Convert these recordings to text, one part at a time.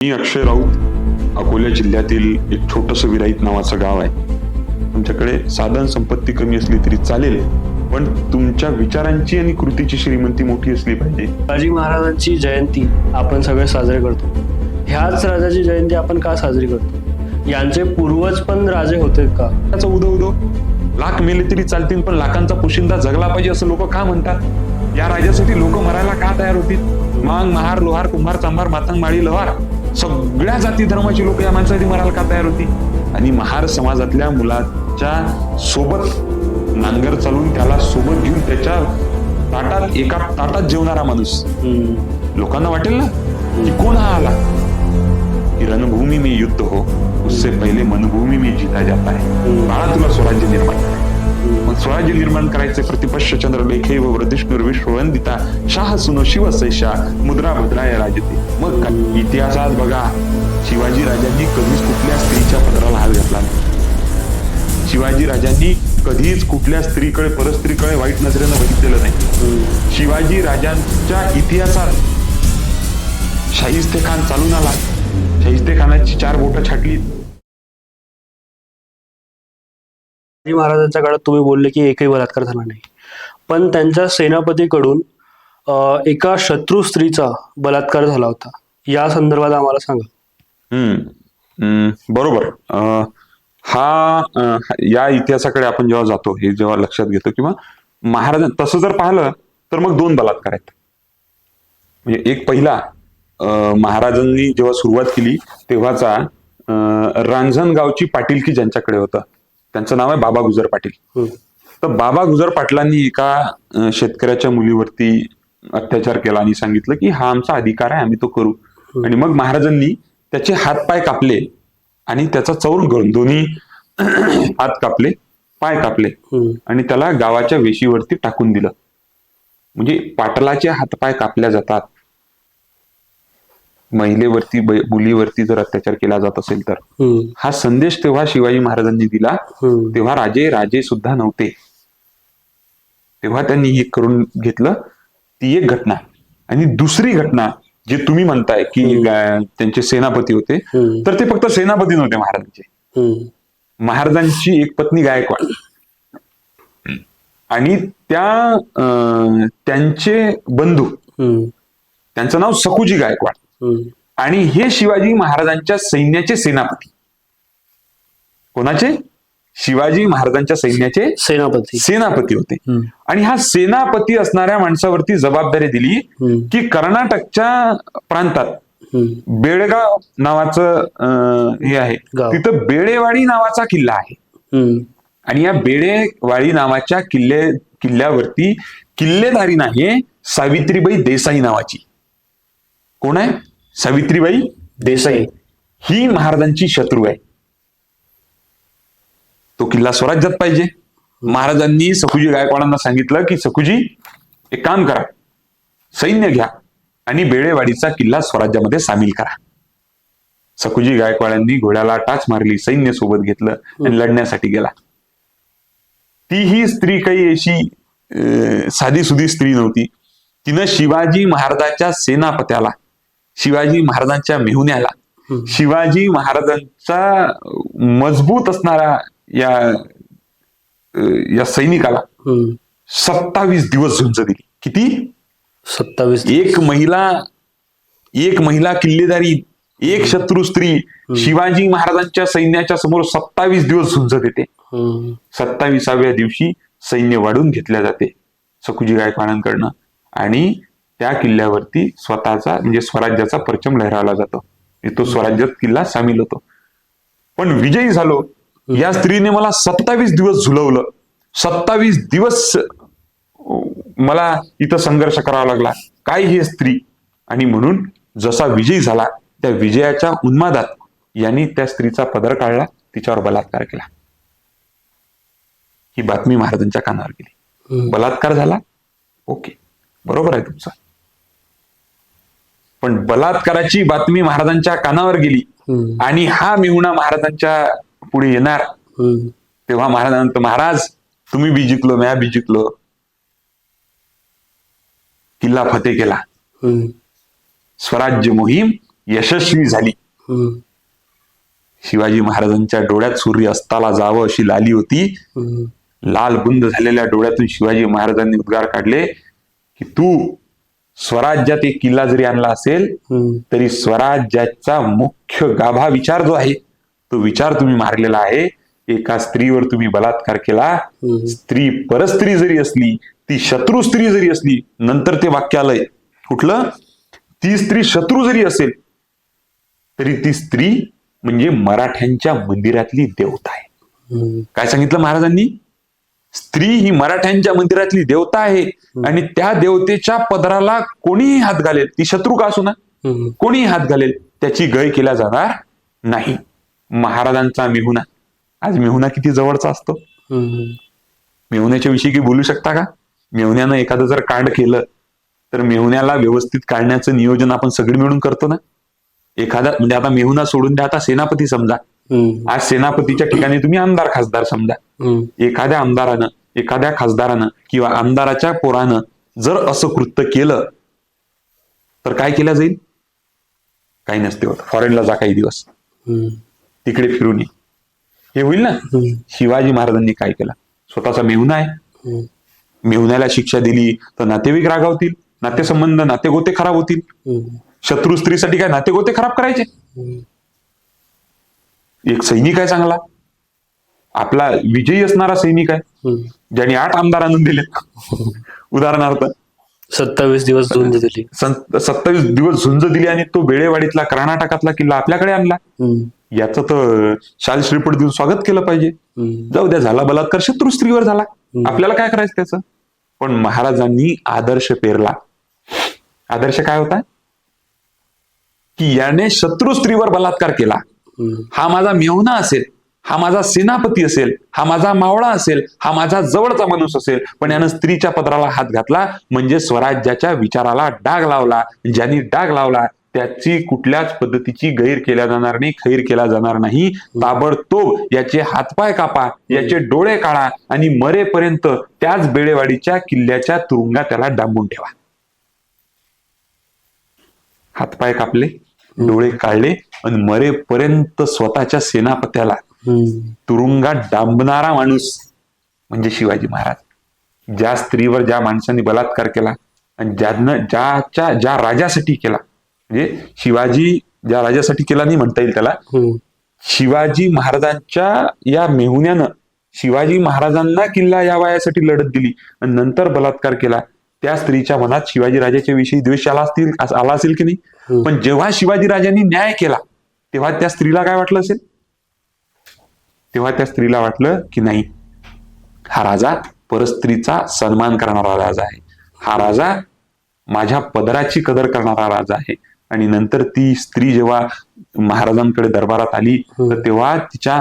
मी अक्षय राऊत, अकोला जिल्ह्यातील एक छोटंसं विराईत नावाचं गाव आहे. तुमच्याकडे साधन संपत्ती कमी असली तरी चालेल, पण तुमच्या विचारांची आणि कृतीची श्रीमंती मोठी असली पाहिजे. शिवाजी महाराजांची जयंती आपण सगळे साजरे करतो. ह्याच राजाची जयंती आपण का साजरी करतो? यांचे पूर्वज पण राजे होते का? त्याचं उदो उदो लाख मेले तरी चालतील, पण लाखांचा पोशिंदा जगला पाहिजे असं लोक का म्हणतात? या राजासाठी लोक मरायला का तयार होतील? मांग, महार, लोहार, कुंभार, चांभार, मातंग, माळी, लोहार सगळ्या जाती धर्माची लोक या माणसासाठी मरायला का तयार होती? आणि महार समाजातल्या मुलाच्या सोबत नांगर चालून त्याला सोबत घेऊन त्याच्या ताटात एका ताटात जेवणारा माणूस लोकांना वाटेल ना की कोण हा आला? की रणभूमी में युद्ध हो, उससे पहिले मनभूमी में जीता जाता है. बाळा, तुला स्वराज्य निर्माण करायचं. मग स्वराज्य निर्माण करायचे. प्रतिपक्ष चंद्र लेखे व वृद्धिष्णुर विश्ववंदिता शाह सुनो शिवसैषा मुद्रा भद्राय राजते. मग काय इतिहासात बघा, शिवाजी राजांनी कधीच कुठल्या स्त्रीच्या पदराला हात घातला नाही. शिवाजी राजांनी कधीच कुठल्या स्त्रीकडे, परस्त्रीकडे वाईट नजरेनं बघितलेलं नाही. शिवाजी राजांच्या इतिहासात शाहिस्ते खान चालून आला, शाहिस्ते खानाची 4 बोटं छाटली. शिवाजी महाराजांच्या काळात तुम्ही बोलले की एकही बलात्कार झाला नाही, पण त्यांच्या सेनापतीकडून एका शत्रू स्त्रीचा बलात्कार झाला होता. या संदर्भात आम्हाला सांगा. बरोबर. या इतिहासाकडे आपण जेव्हा जातो, हे जेव्हा लक्षात घेतो, किंवा महाराज तसं जर पाहिलं तर मग 2 बलात्कार आहेत. म्हणजे एक पहिला, महाराजांनी जेव्हा सुरुवात केली तेव्हाचा रांजणगावची पाटीलकी ज्यांच्याकडे होतं, त्यांचं नाव आहे बाबा गुजर पाटील. तर बाबा गुजर पाटलांनी एका शेतकऱ्याच्या मुलीवरती अत्याचार केला आणि सांगितलं की हा आमचा अधिकार आहे, आम्ही तो करू. आणि मग महाराजांनी त्याचे हातपाय कापले आणि त्याचा चौर करून दोन्ही हात कापले, पाय कापले आणि त्याला गावाच्या वेशीवरती टाकून दिलं. म्हणजे पाटलाचे हातपाय कापल्या जातात महिलेवरती, मुलीवरती जर अत्याचार केला जात असेल तर. हा संदेश तेव्हा शिवाजी महाराजांनी दिला. तेव्हा राजे सुद्धा नव्हते, तेव्हा त्यांनी हे करून घेतलं. ती एक घटना. आणि दुसरी घटना जे तुम्ही म्हणताय की त्यांचे सेनापती होते, तर ते फक्त सेनापती नव्हते महाराजांचे. महाराजांची एक पत्नी गायकवाड आणि त्यांचे बंधू, त्यांचं नाव सखुजी गायकवाड, आणि हे शिवाजी महाराजांच्या सैन्याचे सेनापती. कोणाचे? शिवाजी महाराजांच्या सैन्याचे सेनापती होते. आणि हा सेनापती असणाऱ्या माणसावरती जबाबदारी दिली की कर्नाटकच्या प्रांतात बेळगाव नावाचं हे आहे, तिथं बेळेवाडी नावाचा किल्ला आहे. आणि या बेळेवाडी नावाच्या किल्ल्यावरती किल्लेदारी नाही सावित्रीबाई देसाई नावाची. कोण आहे? सावित्रीबाई देसाई. ही महाराजांची शत्रू आहे. तो किल्ला स्वराज्यात पाहिजे. महाराजांनी सखुजी गायकवाडांना सांगितलं की सखुजी, एक काम करा, सैन्य घ्या आणि बेळेवाडीचा किल्ला स्वराज्यामध्ये सामील करा. सखुजी गायकवाडांनी घोड्याला टाच मारली, सैन्य सोबत घेतलं आणि लढण्यासाठी गेला. ती ही स्त्री काही अशी साधी सुधी स्त्री नव्हती. तिनं शिवाजी महाराजांच्या सेनापत्याला, शिवाजी महाराजांच्या मेहुण्याला, शिवाजी महाराजांचा मजबूत असणारा या सैनिकाला 27 दिवस झुंज दिली. किती? 27. एक महिला किल्लेदारी, एक शत्रू स्त्री शिवाजी महाराजांच्या सैन्याच्या समोर 27 दिवस झुंज देते. 27व्या दिवशी सैन्य वाढून घेतल्या जाते सखुजी गायकवाडांकडनं आणि त्या किल्ल्यावरती स्वतःचा म्हणजे स्वराज्याचा परचम लहरावला जातो. तो स्वराज्यात किल्ला सामील होतो. पण विजयी झालो, या स्त्रीने मला 27 दिवस झुलवलं. 27 दिवस मला इथं संघर्ष करावा लागला. काय ही स्त्री? आणि म्हणून जसा विजयी झाला, त्या विजयाच्या उन्मादात यांनी त्या स्त्रीचा पदर काढला, तिच्यावर बलात्कार केला. ही बातमी महाराजांच्या कानावर गेली. बलात्कार झाला, ओके, बरोबर आहे तुमचं. पण बलात्काराची बातमी महाराजांच्या कानावर गेली आणि हा मेहुणा महाराजांच्या पुढे येणार, तेव्हा महाराजांना, महाराज तुम्ही बी जिंकलो, म्या बी जिंकलो, किल्ला फतेह केला. स्वराज्य मोहीम यशस्वी झाली. हम्म. शिवाजी महाराजांच्या डोळ्यात सूर्य अस्ताला जावं अशी लाली होती. हम्म. लाल बुंद झालेल्या डोळ्यातून शिवाजी महाराजांनी उद्गार काढले की तू स्वराज्यात एक किल्ला जरी आणला असेल हम्म. तरी स्वराज्याचा मुख्य गाभा विचार जो आहे तो विचार तुम्ही मारलेला आहे. एका स्त्रीवर तुम्ही बलात्कार केला. हम्म. स्त्री परस्त्री जरी असली, ती शत्रू स्त्री जरी असली, नंतर ते वाक्य आलंय कुठलं, ती स्त्री शत्रू जरी असेल तरी ती स्त्री म्हणजे मराठ्यांच्या मंदिरातली देवता आहे. हम्म. काय सांगितलं महाराजांनी? स्त्री ही मराठ्यांच्या मंदिरातली देवता आहे आणि त्या देवतेच्या पदराला कोणीही हात घालेल, ती शत्रू का असू ना, हम्म. कोणीही हात घालेल त्याची गय केला जाणार नाही. महाराजांचा मेहुणा, आज मेहुणा किती जवळचा असतो. हम्म. मेहुण्याच्या विषयी काही बोलू शकता का? मेहुण्यानं एखादं जर कांड केलं तर मेहुण्याला व्यवस्थित काढण्याचं नियोजन आपण सगळे मिळून करतो ना. एखादा म्हणजे आता मेहुणा सोडून द्या, आता सेनापती समजा. हम्म. आज सेनापतीच्या ठिकाणी तुम्ही आमदार खासदार समजा. हम्म. एखाद्या आमदारानं, एखाद्या खासदारानं किंवा आमदाराच्या पोरानं जर असं कृत्य केलं तर काय केलं जाईल? काही नसते होत. फॉरेनला जा काही दिवस, हम्म. तिकडे फिरून ये, हे होईल ना. हम्म. शिवाजी महाराजांनी काय केलं? स्वतःचा मेहुणा आहे, हम्म. मेहुण्याला शिक्षा दिली तर नातेवाईक रागावतील, नातेसंबंध नातेगोते खराब होतील. हम्म. शत्रू स्त्रीसाठी काय नातेगोते खराब करायचे? हम्म. एक सैनिक आहे चांगला, आपला विजयी असणारा सैनिक आहे, हम्म. ज्याने 8 आमदार आणून दिले. उदाहरणार्थ 27 दिवस झुंज दिली. 27 दिवस झुंज दिली आणि तो बेळेवाडीतला कर्नाटकातला किल्ला आपल्याकडे आणला. हम्म. याचं तर शाल श्रीपट देऊन स्वागत केलं पाहिजे. हम्म. जाऊ द्या, झाला बलात्कार शत्रू स्त्रीवर झाला, आपल्याला काय करायचं त्याचं. पण महाराजांनी आदर्श पेरला. आदर्श काय होता? की याने शत्रू स्त्रीवर बलात्कार केला, हम्म. हा माझा मेहुणा असेल, हा माझा सेनापती असेल, हा माझा मावळा असेल, हा माझा जवळचा माणूस असेल, पण यानं स्त्रीच्या पदराला हात घातला म्हणजे स्वराज्याच्या विचाराला डाग लावला. ज्यांनी डाग लावला त्याची कुठल्याच पद्धतीची गैर केल्या जाणार नाही, खैर केला जाणार नाही. ताबडतोब याचे हातपाय कापा, याचे डोळे काढा आणि मरेपर्यंत त्याच बेळेवाडीच्या किल्ल्याच्या तुरुंगात त्याला डांबून ठेवा. हातपाय कापले, डोळे काढले आणि मरेपर्यंत स्वतःच्या सेनापत्याला हम्म. तुरुंगात डांबणारा माणूस म्हणजे शिवाजी महाराज. ज्या स्त्रीवर ज्या माणसाने बलात्कार केला आणि ज्या राजासाठी केला, म्हणजे शिवाजी ज्या राजासाठी केला नाही म्हणता येईल त्याला, हम्म. शिवाजी महाराजांच्या या मेहुण्यानं शिवाजी महाराजांना किल्ला या वयासाठी लढत दिली आणि नंतर बलात्कार केला. त्या स्त्रीच्या मनात शिवाजी राजाच्या विषयी द्वेष आला असेल की नाही. पण जेव्हा शिवाजी राजांनी न्याय केला तेव्हा त्या स्त्रीला काय वाटलं असेल? तेव्हा त्या स्त्रीला वाटलं की नाही, हा राजा परस्त्रीचा सन्मान करणारा राजा आहे, हा राजा माझ्या पदराची कदर करणारा राजा आहे. आणि नंतर ती स्त्री जेव्हा महाराजांकडे दरबारात आली तर तेव्हा तिच्या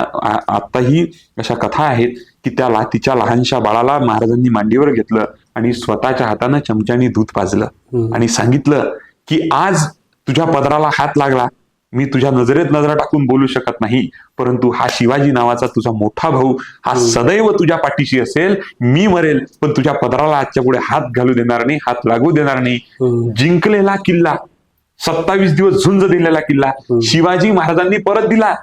आताही अशा कथा आहेत की तिच्या लहानशा बाळाला महाराजांनी मांडीवर घेतलं आणि स्वतःच्या हातानं चमच्याने दूध पाजलं आणि सांगितलं की आज तुझ्या पदराला हात लागला, मी तुझ्या नजरेत नजरा टाकून बोलू शकत नाही, परंतु हा शिवाजी नावाचा तुझा मोठा भाऊ हा सदैव तुझ्या पाठीशी असेल. मी मरेल पण तुझ्या पदराला आजच्या पुढे हात घालू देणार नाही, हात लागू देणार नाही. जिंकलेला किल्ला, 27 दिवस झुंज दिलेला किल्ला शिवाजी महाराजांनी परत दिला,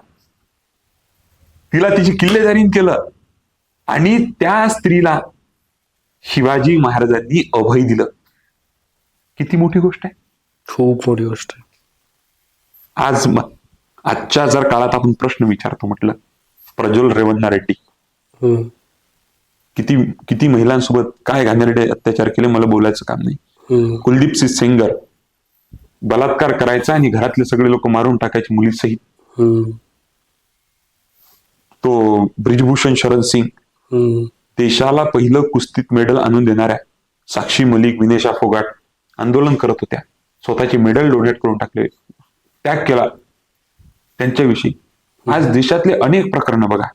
तिला तिची किल्लेदारी केलं आणि त्या स्त्रीला शिवाजी महाराजांनी अभय दिलं. किती मोठी गोष्ट आहे, खूप मोठी गोष्ट आहे. आजच्या जर काळात आपण प्रश्न विचारतो, म्हटलं प्रज्वल रेवन्ना रेड्डी किती महिलांसोबत काय घाणेरडे अत्याचार केले, मला बोलायचं काम नाही. कुलदीप सिंग सेंगर बलात्कार करायचा आणि घरातले सगळे लोक मारून टाकायचे मुलीसहित. तो ब्रिजभूषण शरण सिंग, देशाला पहिलं कुस्तीत मेडल आणून देणाऱ्या साक्षी मलिक, विनेशा फोगाट आंदोलन करत होत्या, स्वतःची मेडल डोनेट करून टाकले, त्याग केला त्यांच्याविषयी. आज देशातले अनेक प्रकरण बघा.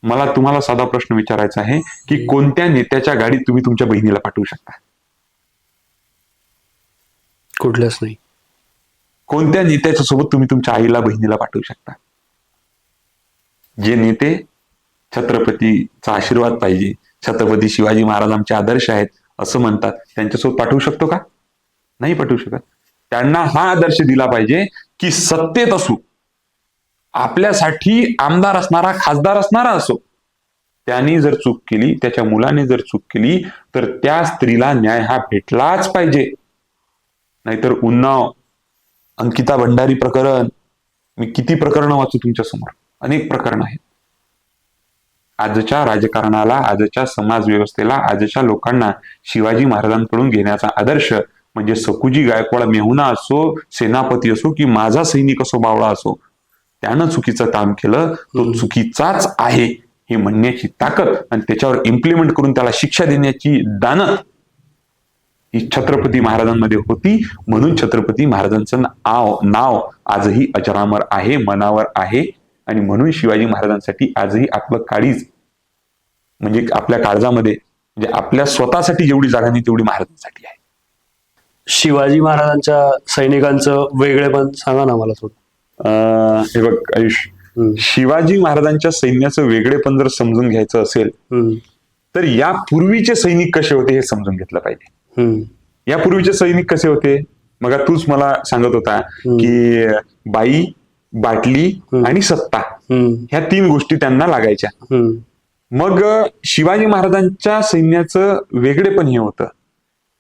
मला तुम्हाला साधा प्रश्न विचारायचा आहे की कोणत्या नेत्याच्या गाडीत तुम्ही तुमच्या बहिणीला पाठवू शकता? कुठल्याच नाही. कोणत्या नेत्याच्या सोबत तुम्ही तुमच्या आईला बहिणीला पाठवू शकता? जे नेते छत्रपतीचा आशीर्वाद पाहिजे, छत्रपती शिवाजी महाराज आमचे आदर्श आहेत असं म्हणतात, त्यांच्यासोबत पाठवू शकतो का? नाही पाठवू शकत. त्यांना हा आदर्श दिला पाहिजे की सत्तेत असू, आपल्यासाठी आमदार असणारा, खासदार असणारा असो, त्याने जर चूक केली, त्याच्या मुलाने जर चूक केली, तर त्या स्त्रीला न्याय हा भेटलाच पाहिजे. नाहीतर उन्नाव, अंकिता भंडारी प्रकरण, मी किती प्रकरणं वाचू तुमच्या समोर, अनेक प्रकरणं आहेत. आजच्या राजकारणाला, आजच्या समाज व्यवस्थेला, आजच्या लोकांना शिवाजी महाराजांकडून घेण्याचा आदर्श म्हणजे सखुजी गायकवाड मेहुणा असो, सेनापती असो, की माझा सैनिक असो, बावळा असो, त्यानं चुकीचं काम केलं, तो चुकीचाच आहे हे म्हणण्याची ताकद आणि त्याच्यावर इम्प्लिमेंट करून त्याला शिक्षा देण्याची दानत ही छत्रपती महाराजांमध्ये होती. म्हणून छत्रपती महाराजांचं नाव आजही अजरामर आहे, मनावर आहे. आणि म्हणून शिवाजी महाराजांसाठी आजही आपलं काळीज म्हणजे आपल्या काळजामध्ये म्हणजे आपल्या स्वतःसाठी जेवढी जागा नाही तेवढी महाराजांसाठी आहे. शिवाजी महाराजांच्या सैनिकांचं वेगळेपण सांगा ना मला थोडं. हे बघ आयुष, शिवाजी महाराजांच्या सैन्याचं वेगळेपण जर समजून घ्यायचं असेल तर यापूर्वीचे सैनिक कसे होते हे समजून घेतलं पाहिजे. यापूर्वीचे सैनिक कसे होते, मग तूच मला सांगत होता की बाई, बाटली आणि सत्ता ह्या 3 गोष्टी त्यांना लागायच्या. मग शिवाजी महाराजांच्या सैन्याचं वेगळेपण हे होतं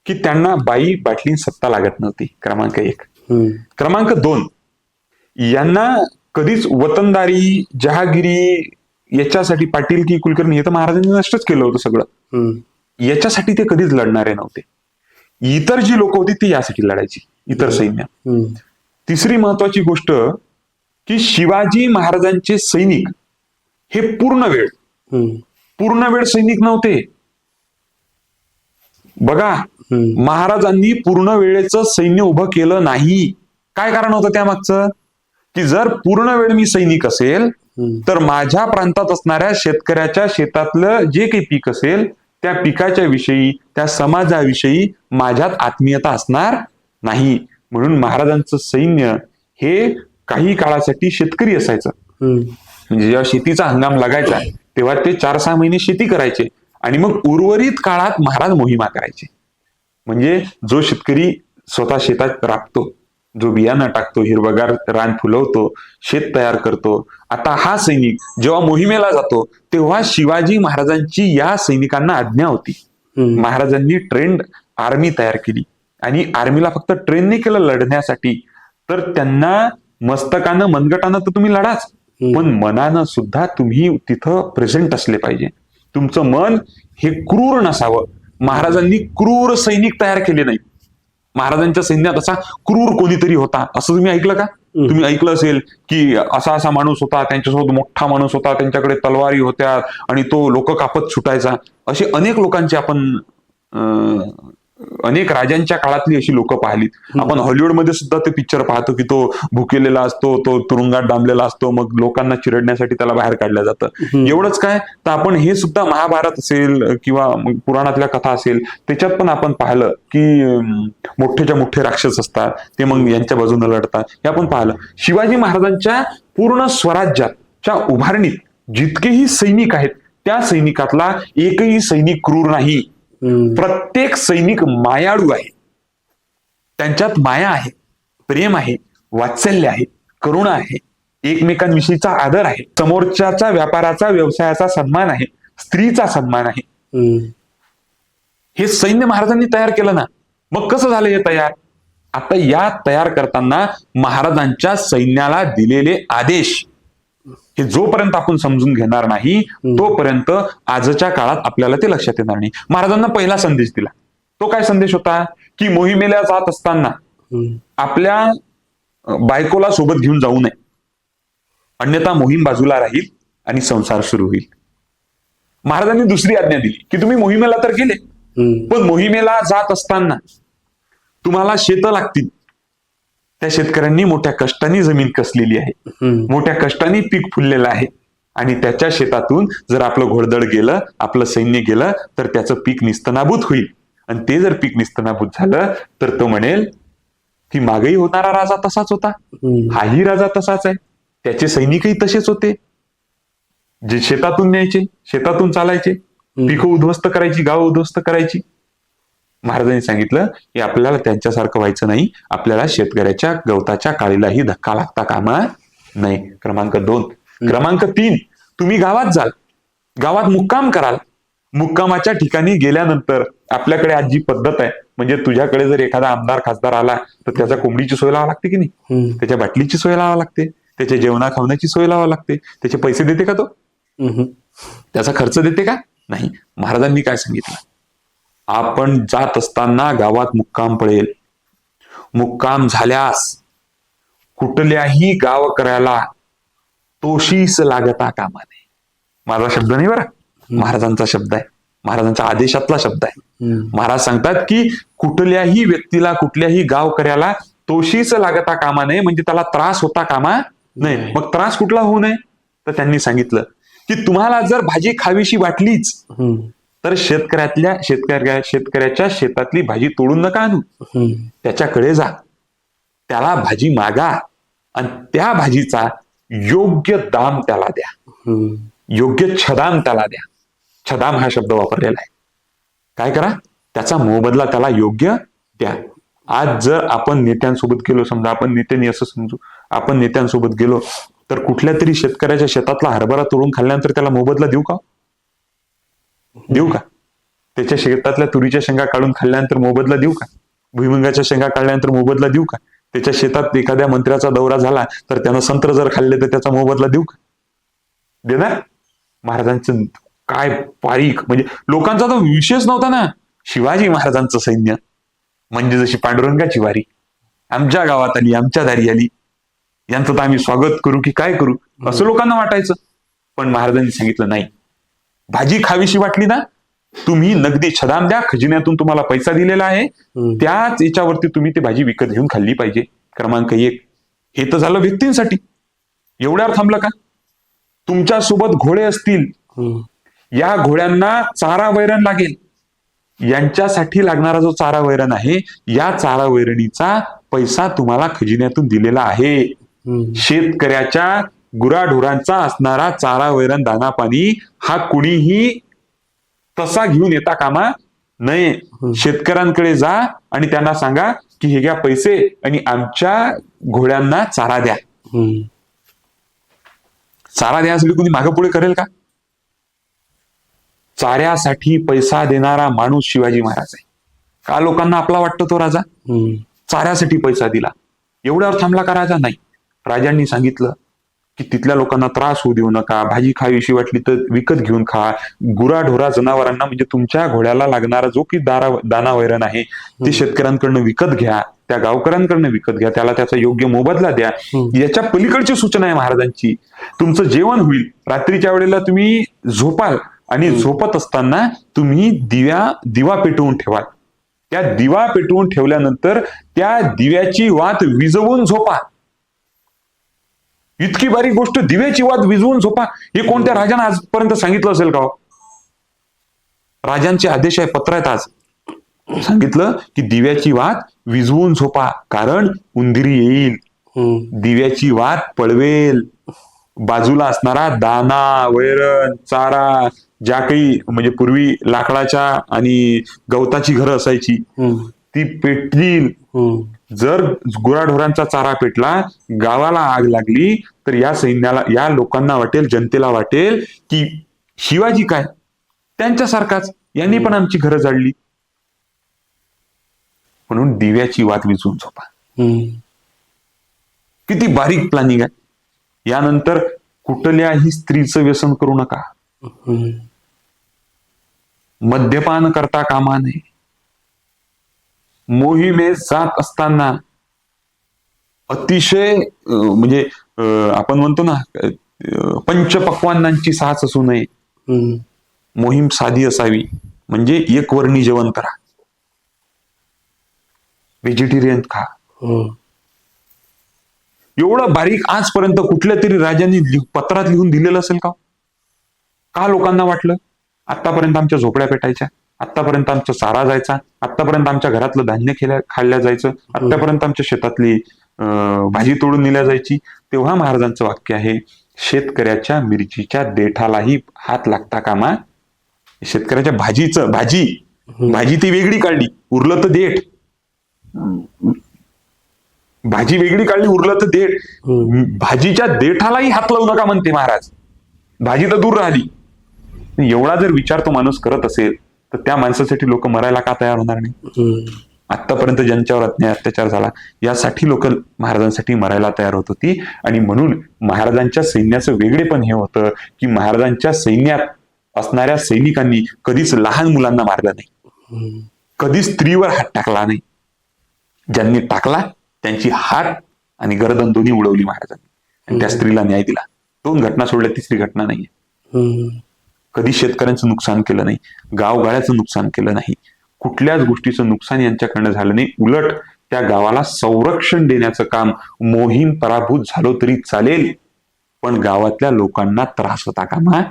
की त्यांना बाई, बाटली, सत्ता लागत नव्हती. क्रमांक 1. क्रमांक 2, यांना कधीच वतनदारी, जहागिरी याच्यासाठी पाटील की कुलकर्णी हे तर महाराजांनी नष्टच केलं होतं सगळं. याच्यासाठी ते कधीच लढणारे नव्हते. इतर जी लोक होती ती यासाठी लढायची, इतर सैन्य. तिसरी महत्वाची गोष्ट की शिवाजी महाराजांचे सैनिक हे पूर्ण वेळ सैनिक नव्हते. बघा, महाराजांनी पूर्ण वेळेचं सैन्य उभं केलं नाही. काय कारण होतं त्यामागचं, की जर पूर्ण वेळ मी सैनिक असेल तर माझ्या प्रांतात असणाऱ्या शेतकऱ्याच्या शेतातलं जे काही पीक असेल त्या पिकाच्या विषयी, त्या समाजाविषयी माझ्यात आत्मीयता असणार नाही. म्हणून महाराजांचं सैन्य हे काही काळासाठी शेतकरी असायचं. म्हणजे जेव्हा शेतीचा हंगाम लागायचा तेव्हा ते 4-6 महिने शेती करायचे आणि मग उर्वरित काळात महाराज मोहिमा करायचे. म्हणजे जो शेतकरी स्वतः शेतात राबतो, जो बियाणं टाकतो, हिरवगार रान फुलवतो, शेत तयार करतो, आता हा सैनिक जेव्हा मोहिमेला जातो तेव्हा शिवाजी महाराजांची या सैनिकांना आज्ञा होती. महाराजांनी ट्रेंड आर्मी तयार केली आणि आर्मीला फक्त ट्रेन नाही केलं लढण्यासाठी, तर त्यांना मस्तकानं, मनगटानं तर तुम्ही लढाच, पण मनानं सुद्धा तुम्ही तिथं प्रेझेंट असले पाहिजे. तुमचं मन हे क्रूर नसावं. महाराजांनी क्रूर सैनिक तयार केले नाही. महाराजांच्या सैन्यात असा क्रूर कोणीतरी होता असं तुम्ही ऐकलं का? तुम्ही ऐकलं असेल की असा माणूस होता, त्यांच्यासोबत मोठा माणूस होता, त्यांच्याकडे तलवारी होत्या आणि तो लोक कापत सुटायचा. असे अनेक लोकांचे आपण अनेक राजांच्या काळातली अशी लोक पाहिलीत. आपण हॉलिवूडमध्ये सुद्धा ते पिक्चर पाहतो की तो भुकेलेला असतो, तो तुरुंगात डांबलेला असतो, मग लोकांना चिरडण्यासाठी त्याला बाहेर काढलं जातं. एवढंच काय, तर आपण हे सुद्धा महाभारत असेल किंवा पुराणातल्या कथा असेल त्याच्यात पण आपण पाहिलं की मोठेच्या मोठे राक्षस असतात, ते मग यांच्या बाजूने लढतात. हे आपण पाहिलं. शिवाजी महाराजांच्या पूर्ण स्वराज्याच्या उभारणीत जितकेही सैनिक आहेत त्या सैनिकातला एकही सैनिक क्रूर नाही. प्रत्येक सैनिक मायाळू आहे. त्यांच्यात माया आहे, प्रेम आहे, वात्सल्य आहे, करुणा आहे, एकमेकांविषयीचा आदर आहे, समोरच्याचा व्यापाराचा, व्यवसायाचा सन्मान आहे, स्त्रीचा सन्मान आहे. हे सैन्य महाराजांनी तयार केलं ना. मग कसं झालं हे तयार? आता या तयार करताना महाराजांच्या सैन्याला दिलेले आदेश हे जोपर्यंत आपण समजून घेणार नाही तोपर्यंत आजच्या काळात आपल्याला ते लक्षात येणार नाही. महाराजांना पहिला संदेश दिला. तो काय संदेश होता? की मोहिमेला जात असताना आपल्या बायकोला सोबत घेऊन जाऊ नये, अन्यथा मोहीम बाजूला राहील आणि संसार सुरू होईल. महाराजांनी दुसरी आज्ञा दिली की तुम्ही मोहिमेला तर गेले, पण मोहिमेला जात असताना तुम्हाला शेतं लागतील. त्या शेतकऱ्यांनी मोठ्या कष्टाने जमीन कसलेली आहे, मोठ्या कष्टाने पीक फुललेलं आहे आणि त्याच्या शेतातून जर आपलं घोडदळ गेलं, आपलं सैन्य गेलं तर त्याचं पीक निस्तनाभूत होईल. आणि ते जर पीक निस्तनाभूत झालं तर तो म्हणेल की मागही होणारा राजा तसाच होता, हाही राजा तसाच आहे. त्याचे सैनिकही तसेच होते, जे शेतातून न्यायचे, शेतातून चालायचे, पिकं उद्ध्वस्त करायची, गाव उद्ध्वस्त करायची. महाराजांनी सांगितलं की आपल्याला त्यांच्यासारखं व्हायचं नाही, आपल्याला शेतकऱ्याच्या गवताच्या काळीलाही धक्का लागता कामा नाही. क्रमांक 2. क्रमांक 3, तुम्ही गावात जाल, गावात मुक्काम कराल. मुक्कामाच्या ठिकाणी गेल्यानंतर आपल्याकडे आज जी पद्धत आहे, म्हणजे तुझ्याकडे जर एखादा आमदार खासदार आला तर त्याच्या कोंबडीची सोय लावा लागते की नाही, त्याच्या बाटलीची सोय लावा लागते, त्याच्या जेवणा खावण्याची सोय लावा लागते. त्याचे पैसे देते का तो? त्याचा खर्च देते का? नाही. महाराजांनी काय सांगितलं, आपण जात असताना गावात मुक्काम पडेल. मुक्काम झाल्यास कुठल्याही गाव करायला तोशीस लागता कामा नये. माझा शब्द नाही बरं, महाराजांचा शब्द आहे, महाराजांच्या आदेशातला शब्द आहे. महाराज सांगतात की कुठल्याही व्यक्तीला कुठल्याही गाव करायला तोशीस लागता कामा नये, म्हणजे त्याला त्रास होता कामा नये. मग त्रास कुठला होऊ नये? तर त्यांनी सांगितलं की तुम्हाला जर भाजी खावीशी वाटलीच तर शेतकऱ्याच्या शेतातली भाजी तोडून नका आणू, त्याच्याकडे जा, त्याला भाजी मागा आणि त्या भाजीचा योग्य दाम त्याला द्या, योग्य छदाम त्याला द्या. छदाम हा शब्द वापरलेला आहे. काय करा? त्याचा मोबदला त्याला योग्य द्या. आज जर आपण नेत्यांसोबत गेलो, समजा आपण नेत्यांनी असं समजू, आपण नेत्यांसोबत गेलो तर कुठल्या तरी शेतकऱ्याच्या शेतातला हरभरा तोडून खाल्ल्यानंतर त्याला मोबदला देऊ का? देऊ का? त्याच्या शेतातल्या तुरीच्या शेंगा काढून खाल्ल्यानंतर मोबदला देऊ का? भुईमुगाच्या शेंगा काढल्यानंतर मोबदला देऊ का? त्याच्या शेतात एखाद्या मंत्र्याचा दौरा झाला तर त्यानं संत्र जर खाल्ले तर त्याचा मोबदला देऊ का? देणार? महाराजांचं काय पारीख, म्हणजे लोकांचा तो विषयच नव्हता ना. शिवाजी महाराजांचं सैन्य म्हणजे जशी पांडुरंगाची वारी आमच्या गावात आली, आमच्या दारी आली, यांचं तर आम्ही स्वागत करू की काय करू असं लोकांना वाटायचं. पण महाराजांनी सांगितलं नाही, भाजी खावीशी वाटली ना, तुम्ही नगदी छदाम द्या, खजिन्यातून तुम्हाला पैसा दिलेला आहे, त्याच याच्यावरती तुम्ही ती भाजी विकत घेऊन खाल्ली पाहिजे. क्रमांक 1. हे तर झालं व्यक्तींसाठी. एवढ्यावर थांबलं का? तुमच्यासोबत घोडे असतील, या घोड्यांना चारा वैरण लागेल, यांच्यासाठी लागणारा जो चारा वैरण आहे, या चारा वैरणीचा पैसा तुम्हाला खजिन्यातून दिलेला आहे. शेतकऱ्याच्या गुराढोरांचा असणारा चारा वैरण दाना पाणी हा कुणीही तसा घेऊन येता कामा नये. शेतकऱ्यांकडे जा आणि त्यांना सांगा की हे घ्या पैसे आणि आमच्या घोड्यांना चारा द्या. चारा द्यायसाठी कुणी मागे पुढे करेल का? चाऱ्यासाठी पैसा देणारा माणूस शिवाजी महाराज आहे. का लोकांना आपला वाटतो तो राजा? चाऱ्यासाठी पैसा दिला. एवढ्यावर थांबला का राजा? नाही. राजांनी सांगितलं की तिथल्या लोकांना त्रास होऊ देऊ नका, भाजी खावीशी वाटली तर विकत घेऊन खा, गुराढोरा जनावरांना म्हणजे तुमच्या घोड्याला लागणारा जो की दाना वैरण आहे ते शेतकऱ्यांकडनं विकत घ्या, त्या गावकऱ्यांकडनं विकत घ्या, त्याला त्याचा योग्य मोबदला द्या. याच्या पलीकडची सूचना आहे महाराजांची. तुमचं जेवण होईल, रात्रीच्या वेळेला तुम्ही झोपाल आणि झोपत असताना तुम्ही दिवा पेटवून ठेवाल. त्या दिवा पेटवून ठेवल्यानंतर त्या दिव्याची वात विझवून झोपा. इतकी बारीक गोष्ट, दिव्याची वात विझवून झोपा, हे कोणत्या राजाने आजपर्यंत सांगितलं असेल का? राजांचे आदेश आहे, पत्र आहेत. आज सांगितलं की दिव्याची वात विझवून झोपा, कारण उंदीरी येईल, दिव्याची वात पळवेल, बाजूला असणारा दाना वैरण चारा, ज्या काही म्हणजे पूर्वी लाकडाच्या आणि गवताची घरं असायची ती पेटतील. जर गुराढोरांचा चारा पेटला, गावाला आग लागली तर या सैन्याला, या लोकांना वाटेल, जनतेला वाटेल की शिवाजी काय त्यांच्यासारखाच, यांनी पण आमची घरं जाळली. म्हणून दिव्याची वात विझवून झोपा. किती बारीक प्लॅनिंग आहे. यानंतर कुठल्याही स्त्रीचं व्यसन करू नका, मद्यपान करता कामा नये. मोहिमेत जात असताना अतिशय म्हणजे आपण म्हणतो ना पंचपक्वान्नांची साच असू नये. मोहीम साधी असावी, म्हणजे एकवर्णी जेवण करा, व्हेजिटेरियन खा. एवढं बारीक आजपर्यंत कुठल्या तरी राजांनी पत्रात लिहून दिलेलं असेल का? का लोकांना वाटलं आतापर्यंत आमच्या झोपड्या पेटायच्या, आतापर्यंत आमचा चारा जायचा, आतापर्यंत आमच्या घरातलं धान्य खाल्ल्या जायचं, आतापर्यंत आमच्या शेतातली भाजी तोडून नेल्या जायची. तेव्हा महाराजांचं वाक्य आहे, शेतकऱ्याच्या मिरचीच्या देठालाही हात लागता कामा. शेतकऱ्याच्या भाजी भाजी ती वेगळी काढली, उरलं तर देठ. भाजी वेगळी काढली, उरलं तर देठ. भाजीच्या देठालाही हात लावू नका म्हणते महाराज. भाजी तर दूर राहिली. एवढा जर विचार तो माणूस करत असेल तर त्या माणसासाठी लोक मरायला का तयार होणार नाही? आतापर्यंत ज्यांच्यावर अन्याय अत्याचार झाला यासाठी लोक महाराजांसाठी मरायला तयार होत होती. आणि म्हणून महाराजांच्या सैन्याचं वेगळेपण हे होतं की महाराजांच्या सैन्यात असणाऱ्या सैनिकांनी कधीच लहान मुलांना मारलं नाही, कधीच स्त्रीवर हात टाकला नाही. ज्यांनी टाकला त्यांची हात आणि गर्दन दोन्ही उडवली महाराजांनी, आणि त्या स्त्रीला न्याय दिला. 2 घटना सोडल्या, तिसरी घटना नाहीये. कधी शेतकऱ्यांचं नुकसान केलं नाही, गावगाड्याचं नुकसान केलं नाही, कुठल्याच गोष्टीचं नुकसान यांच्याकडनं झालं नाही. उलट त्या गावाला संरक्षण देण्याचं काम, मोहीम पराभूत झालो तरी चालेल पण गावातल्या लोकांना त्रास होता कामा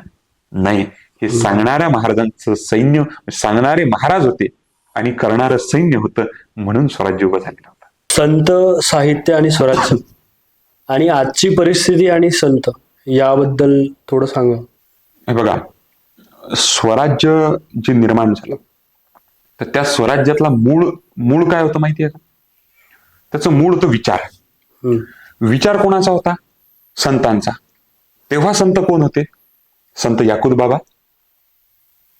नाही, हे सांगणाऱ्या महाराजांचं सैन्य, सांगणारे महाराज होते आणि करणारं सैन्य होतं. म्हणून स्वराज्य उभं झालेलं होतं. संत, साहित्य आणि स्वराज्य आणि आजची परिस्थिती आणि संत याबद्दल थोडं सांगा. हे बघा, स्वराज्य जे निर्माण झालं तर त्या स्वराज्यातला मूळ काय होतं माहितीये का? त्याचं मूळ होतं विचार. विचार कोणाचा होता? संतांचा. तेव्हा संत कोण होते? संत याकूत बाबा,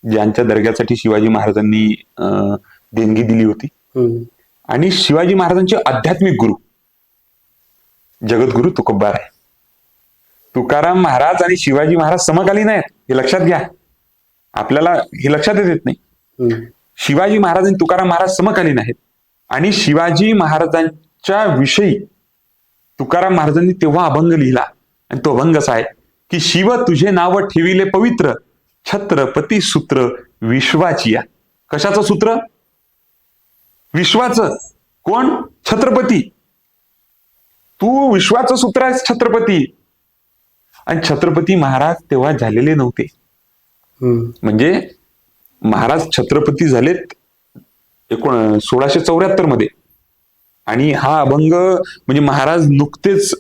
ज्यांच्या दर्ग्यासाठी शिवाजी महाराजांनी देणगी दिली होती. आणि शिवाजी महाराजांचे आध्यात्मिक गुरु जगद्गुरु तुकोबार आहे. तुकाराम महाराज आणि शिवाजी महाराज समकालीन आहेत, हे लक्षात घ्या. आपल्याला हे लक्षातच येत नाही. शिवाजी महाराज आणि तुकाराम महाराज समकालीन आहेत. आणि शिवाजी महाराजांच्या विषयी तुकाराम महाराजांनी तेव्हा अभंग लिहिला, आणि तो अभंग असा आहे की शिव तुझे नाव ठेविले पवित्र, छत्रपती सूत्र विश्वाची या. कशाचं सूत्र? विश्वाचं. कोण? छत्रपती. तू विश्वाचं सूत्र आहेस, छत्रपती. आणि छत्रपती महाराज तेव्हा झालेले नव्हते. म्हणजे महाराज छत्रपती झालेत 1674 मध्ये. आणि हा अभंग म्हणजे महाराज नुकतेच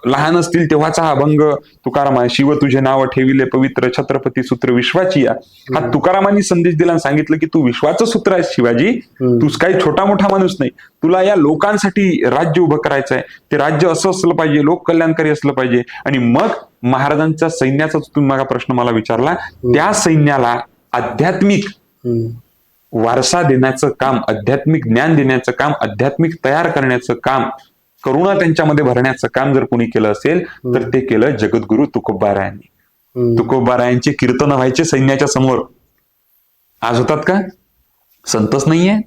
लहान असतील तेव्हाचा हा अभंग तुकाराम, शिव तुझे नाव ठेविले पवित्र, छत्रपती सूत्र विश्वाची या. हा तुकारामांनी संदेश दिला आणि सांगितलं की तू विश्वाचं सूत्र आहेस शिवाजी, तूच काही छोटा मोठा माणूस नाही. तुला या लोकांसाठी राज्य उभं करायचं आहे. ते राज्य असं असलं पाहिजे, लोक कल्याणकारी असलं पाहिजे. आणि मग महाराजांच्या सैन्याचा तुम्ही मागा प्रश्न मला विचारला, त्या सैन्याला आध्यात्मिक वारसा देण्याचं काम, आध्यात्मिक ज्ञान देण्याचं काम, आध्यात्मिक तयार करण्याचं काम, करुणा त्यांच्यामध्ये भरण्याचं काम जर कोणी केलं असेल तर ते केलं जगद्गुरु तुकोबारायांनी. तुकोबारायांचे कीर्तन व्हायचे सैन्याच्या समोर. आज होतात का? संतच नाहीये.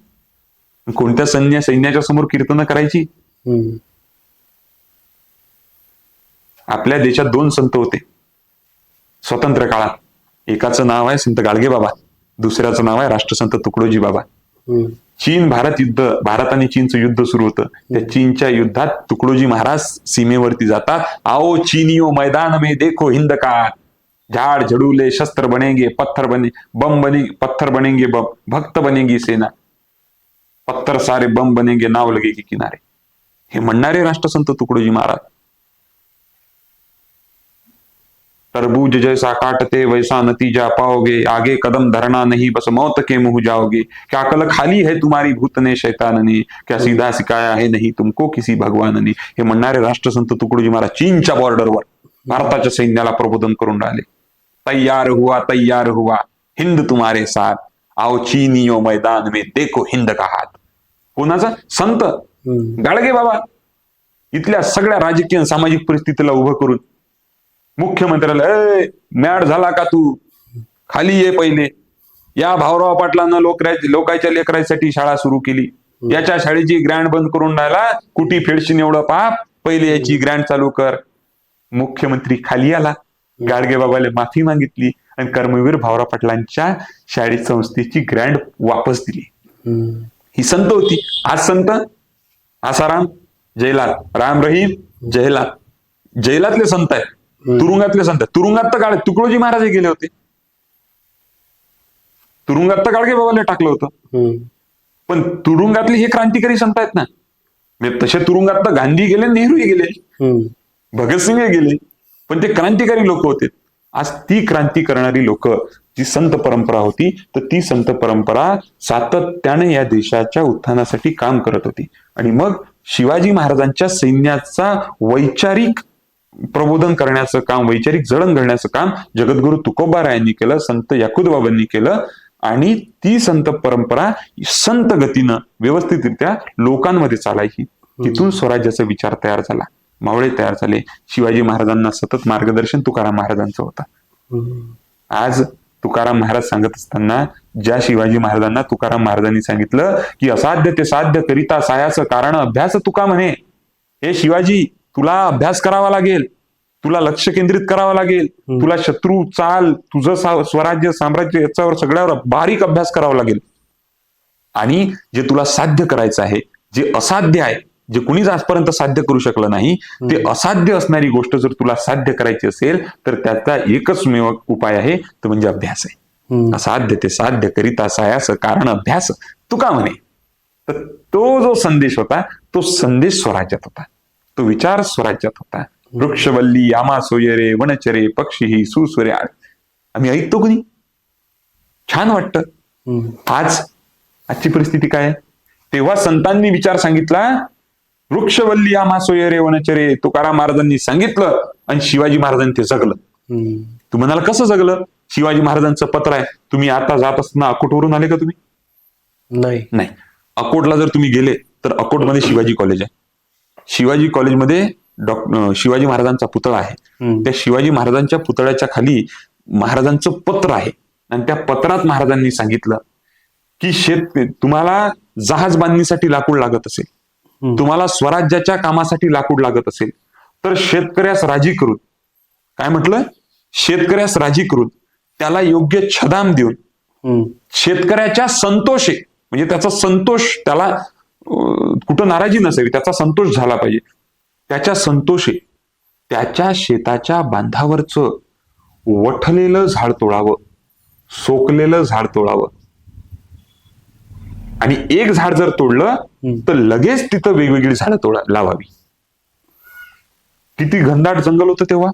कोणत्या सैन्याच्या समोर कीर्तन करायची? आपल्या देशात 2 संत होते स्वतंत्र काळात. एकाचं नाव आहे संत गाडगे बाबा, दुसऱ्याचं नाव आहे राष्ट्रसंत तुकडोजी बाबा. चीन भारत युद्ध, भारत आणि चीनचं युद्ध सुरू होतं. त्या चीनच्या युद्धात तुकडोजी महाराज सीमेवरती जातात. आओ चीनियो मैदान में देखो हिंद का, झाड झडूले शस्त्र बनेंगे, पत्थर बनेंगे बम, भक्त बनेगी सेना, पत्थर सारे बम बनेंगे, नाव लगेगी किनारे. हे म्हणणारे राष्ट्रसंत तुकडोजी महाराज. तरबूज जैसा काटते वैसा नतीजा पाओगे, आगे कदम धरना नहीं बस मौत के मुंह जाओगे, क्या अकल खाली है तुम्हारी भूत ने शैतान ने, क्या सीधा सिखाया है नहीं तुमको किसी भगवान ने. हे म्हणणारे राष्ट्रसंत तुकडोजी महाराज चीनच्या बॉर्डरवर भारताच्या सैन्याला प्रबोधन करून राहिले. तैयार हुआ हिंद तुम्हारे साथ, आओ चीनियो मैदान में देखो हिंद का हात. कोणाचा? संत गाडगे बाबा. इथल्या सगळ्या राजकीय सामाजिक परिस्थितीला उभं करून मुख्यमंत्र्याला, मॅड झाला का तू, खाली ये पहिले. या भाऊराव पाटलांना लोकांच्या लेकरांसाठी शाळा सुरू केली, याच्या शाळेची ग्रँड बंद करून राहिला, कुठे फेडशीन एवढं पाप, पहिले याची ग्रँड चालू कर. मुख्यमंत्री खाली आला, गाडगे बाबाला माफी मागितली आणि कर्मवीर भाऊराव पाटलांच्या शाळेत संस्थेची ग्रँड वापस दिली. ही संत होती. आज संत आसाराम, जयलाल, राम रहीम, जयलातले संत आहेत, तुरुंगातले संत. तुरुंगात तर तुकडोजी महाराज गेले होते, तुरुंगात तर गाडगे बाबाला टाकलं होतं. पण तुरुंगातले हे क्रांतिकारी संत आहेत ना. तसे तुरुंगात तर गांधी गेले, नेहरू गेले, भगतसिंग गेले, पण ते क्रांतिकारी लोक होते. आज ती क्रांती करणारी लोक, जी संत परंपरा होती, तर ती संत परंपरा सातत्याने या देशाच्या उत्थानासाठी काम करत होती. आणि मग शिवाजी महाराजांच्या सैन्याचा वैचारिक प्रबोधन करण्याचं काम, वैचारिक जळण घडण्याचं काम जगद्गुरु तुकोबारायांनी केलं, संत याकुतबाबांनी केलं. आणि ती संत परंपरा संत गतीनं व्यवस्थितरित्या लोकांमध्ये चालायची. तिथून स्वराज्याचा विचार तयार झाला, मावळे तयार झाले. शिवाजी महाराजांना सतत मार्गदर्शन तुकाराम महाराजांचं होतं. आज तुकाराम महाराज सांगत असताना ज्या शिवाजी महाराजांना तुकाराम महाराजांनी सांगितलं की असाध्य ते साध्य करिता सायाचं कारण अभ्यास तुका म्हणे. हे शिवाजी, तुला अभ्यास करावा लागेल, तुला लक्ष केंद्रित करावं लागेल, तुला शत्रू चाल, तुझं स्वराज्य साम्राज्य याच्यावर सगळ्यावर बारीक अभ्यास करावा लागेल. आणि जे तुला साध्य करायचं आहे, जे असाध्य आहे, जे कुणीच आजपर्यंत साध्य करू शकलं नाही, ते असाध्य असणारी गोष्ट जर तुला साध्य करायची असेल तर त्याचा एकच उपाय आहे, तो म्हणजे अभ्यास आहे. असाध्य ते साध्य करिता सायास कारण अभ्यास तुका म्हणे. तर तो जो संदेश होता, तो संदेश स्वराज्यात होता, तो विचार स्वराज्यात होता. वृक्षवल्ली यामा सोयरे वनचरे पक्षी सुस्वरे. आम्ही ऐकतो कुणी, छान वाटतं. आजची परिस्थिती काय आहे? तेव्हा संतांनी विचार सांगितला, वृक्षवल्ली यामा सोयरे वनचरे, तुकाराम महाराजांनी सांगितलं आणि शिवाजी महाराजांनी ते जगलं. तू म्हणाला कसं जगलं? शिवाजी महाराजांचं पत्र आहे. तुम्ही आता जात असताना अकोटवरून आले का तुम्ही? नाही. अकोटला जर तुम्ही गेले तर अकोटमध्ये शिवाजी कॉलेज आहे. शिवाजी कॉलेजमध्ये शिवाजी महाराजांचा पुतळा आहे. त्या शिवाजी महाराजांच्या पुतळ्याच्या खाली महाराजांचं पत्र आहे. आणि त्या पत्रात महाराजांनी सांगितलं की तुम्हाला जहाज बांधणीसाठी लाकूड लागत असेल, तुम्हाला स्वराज्याच्या कामासाठी लाकूड लागत असेल, तर शेतकऱ्यास राजी करून, काय म्हटलं? शेतकऱ्यास राजी करून त्याला योग्य छदाम देऊन शेतकऱ्याच्या संतोषे, म्हणजे त्याचा संतोष, त्याला कुठं नाराजी नसावी, त्याचा संतोष झाला पाहिजे. त्याच्या संतोषे त्याच्या शेताच्या बांधावरचं वठलेलं झाड तोडावं, सोकलेलं झाड तोडावं. आणि एक झाड जर तोडलं तर लगेच तिथं वेगवेगळी झाडं लावावी. किती घनदाट जंगल होतं तेव्हा.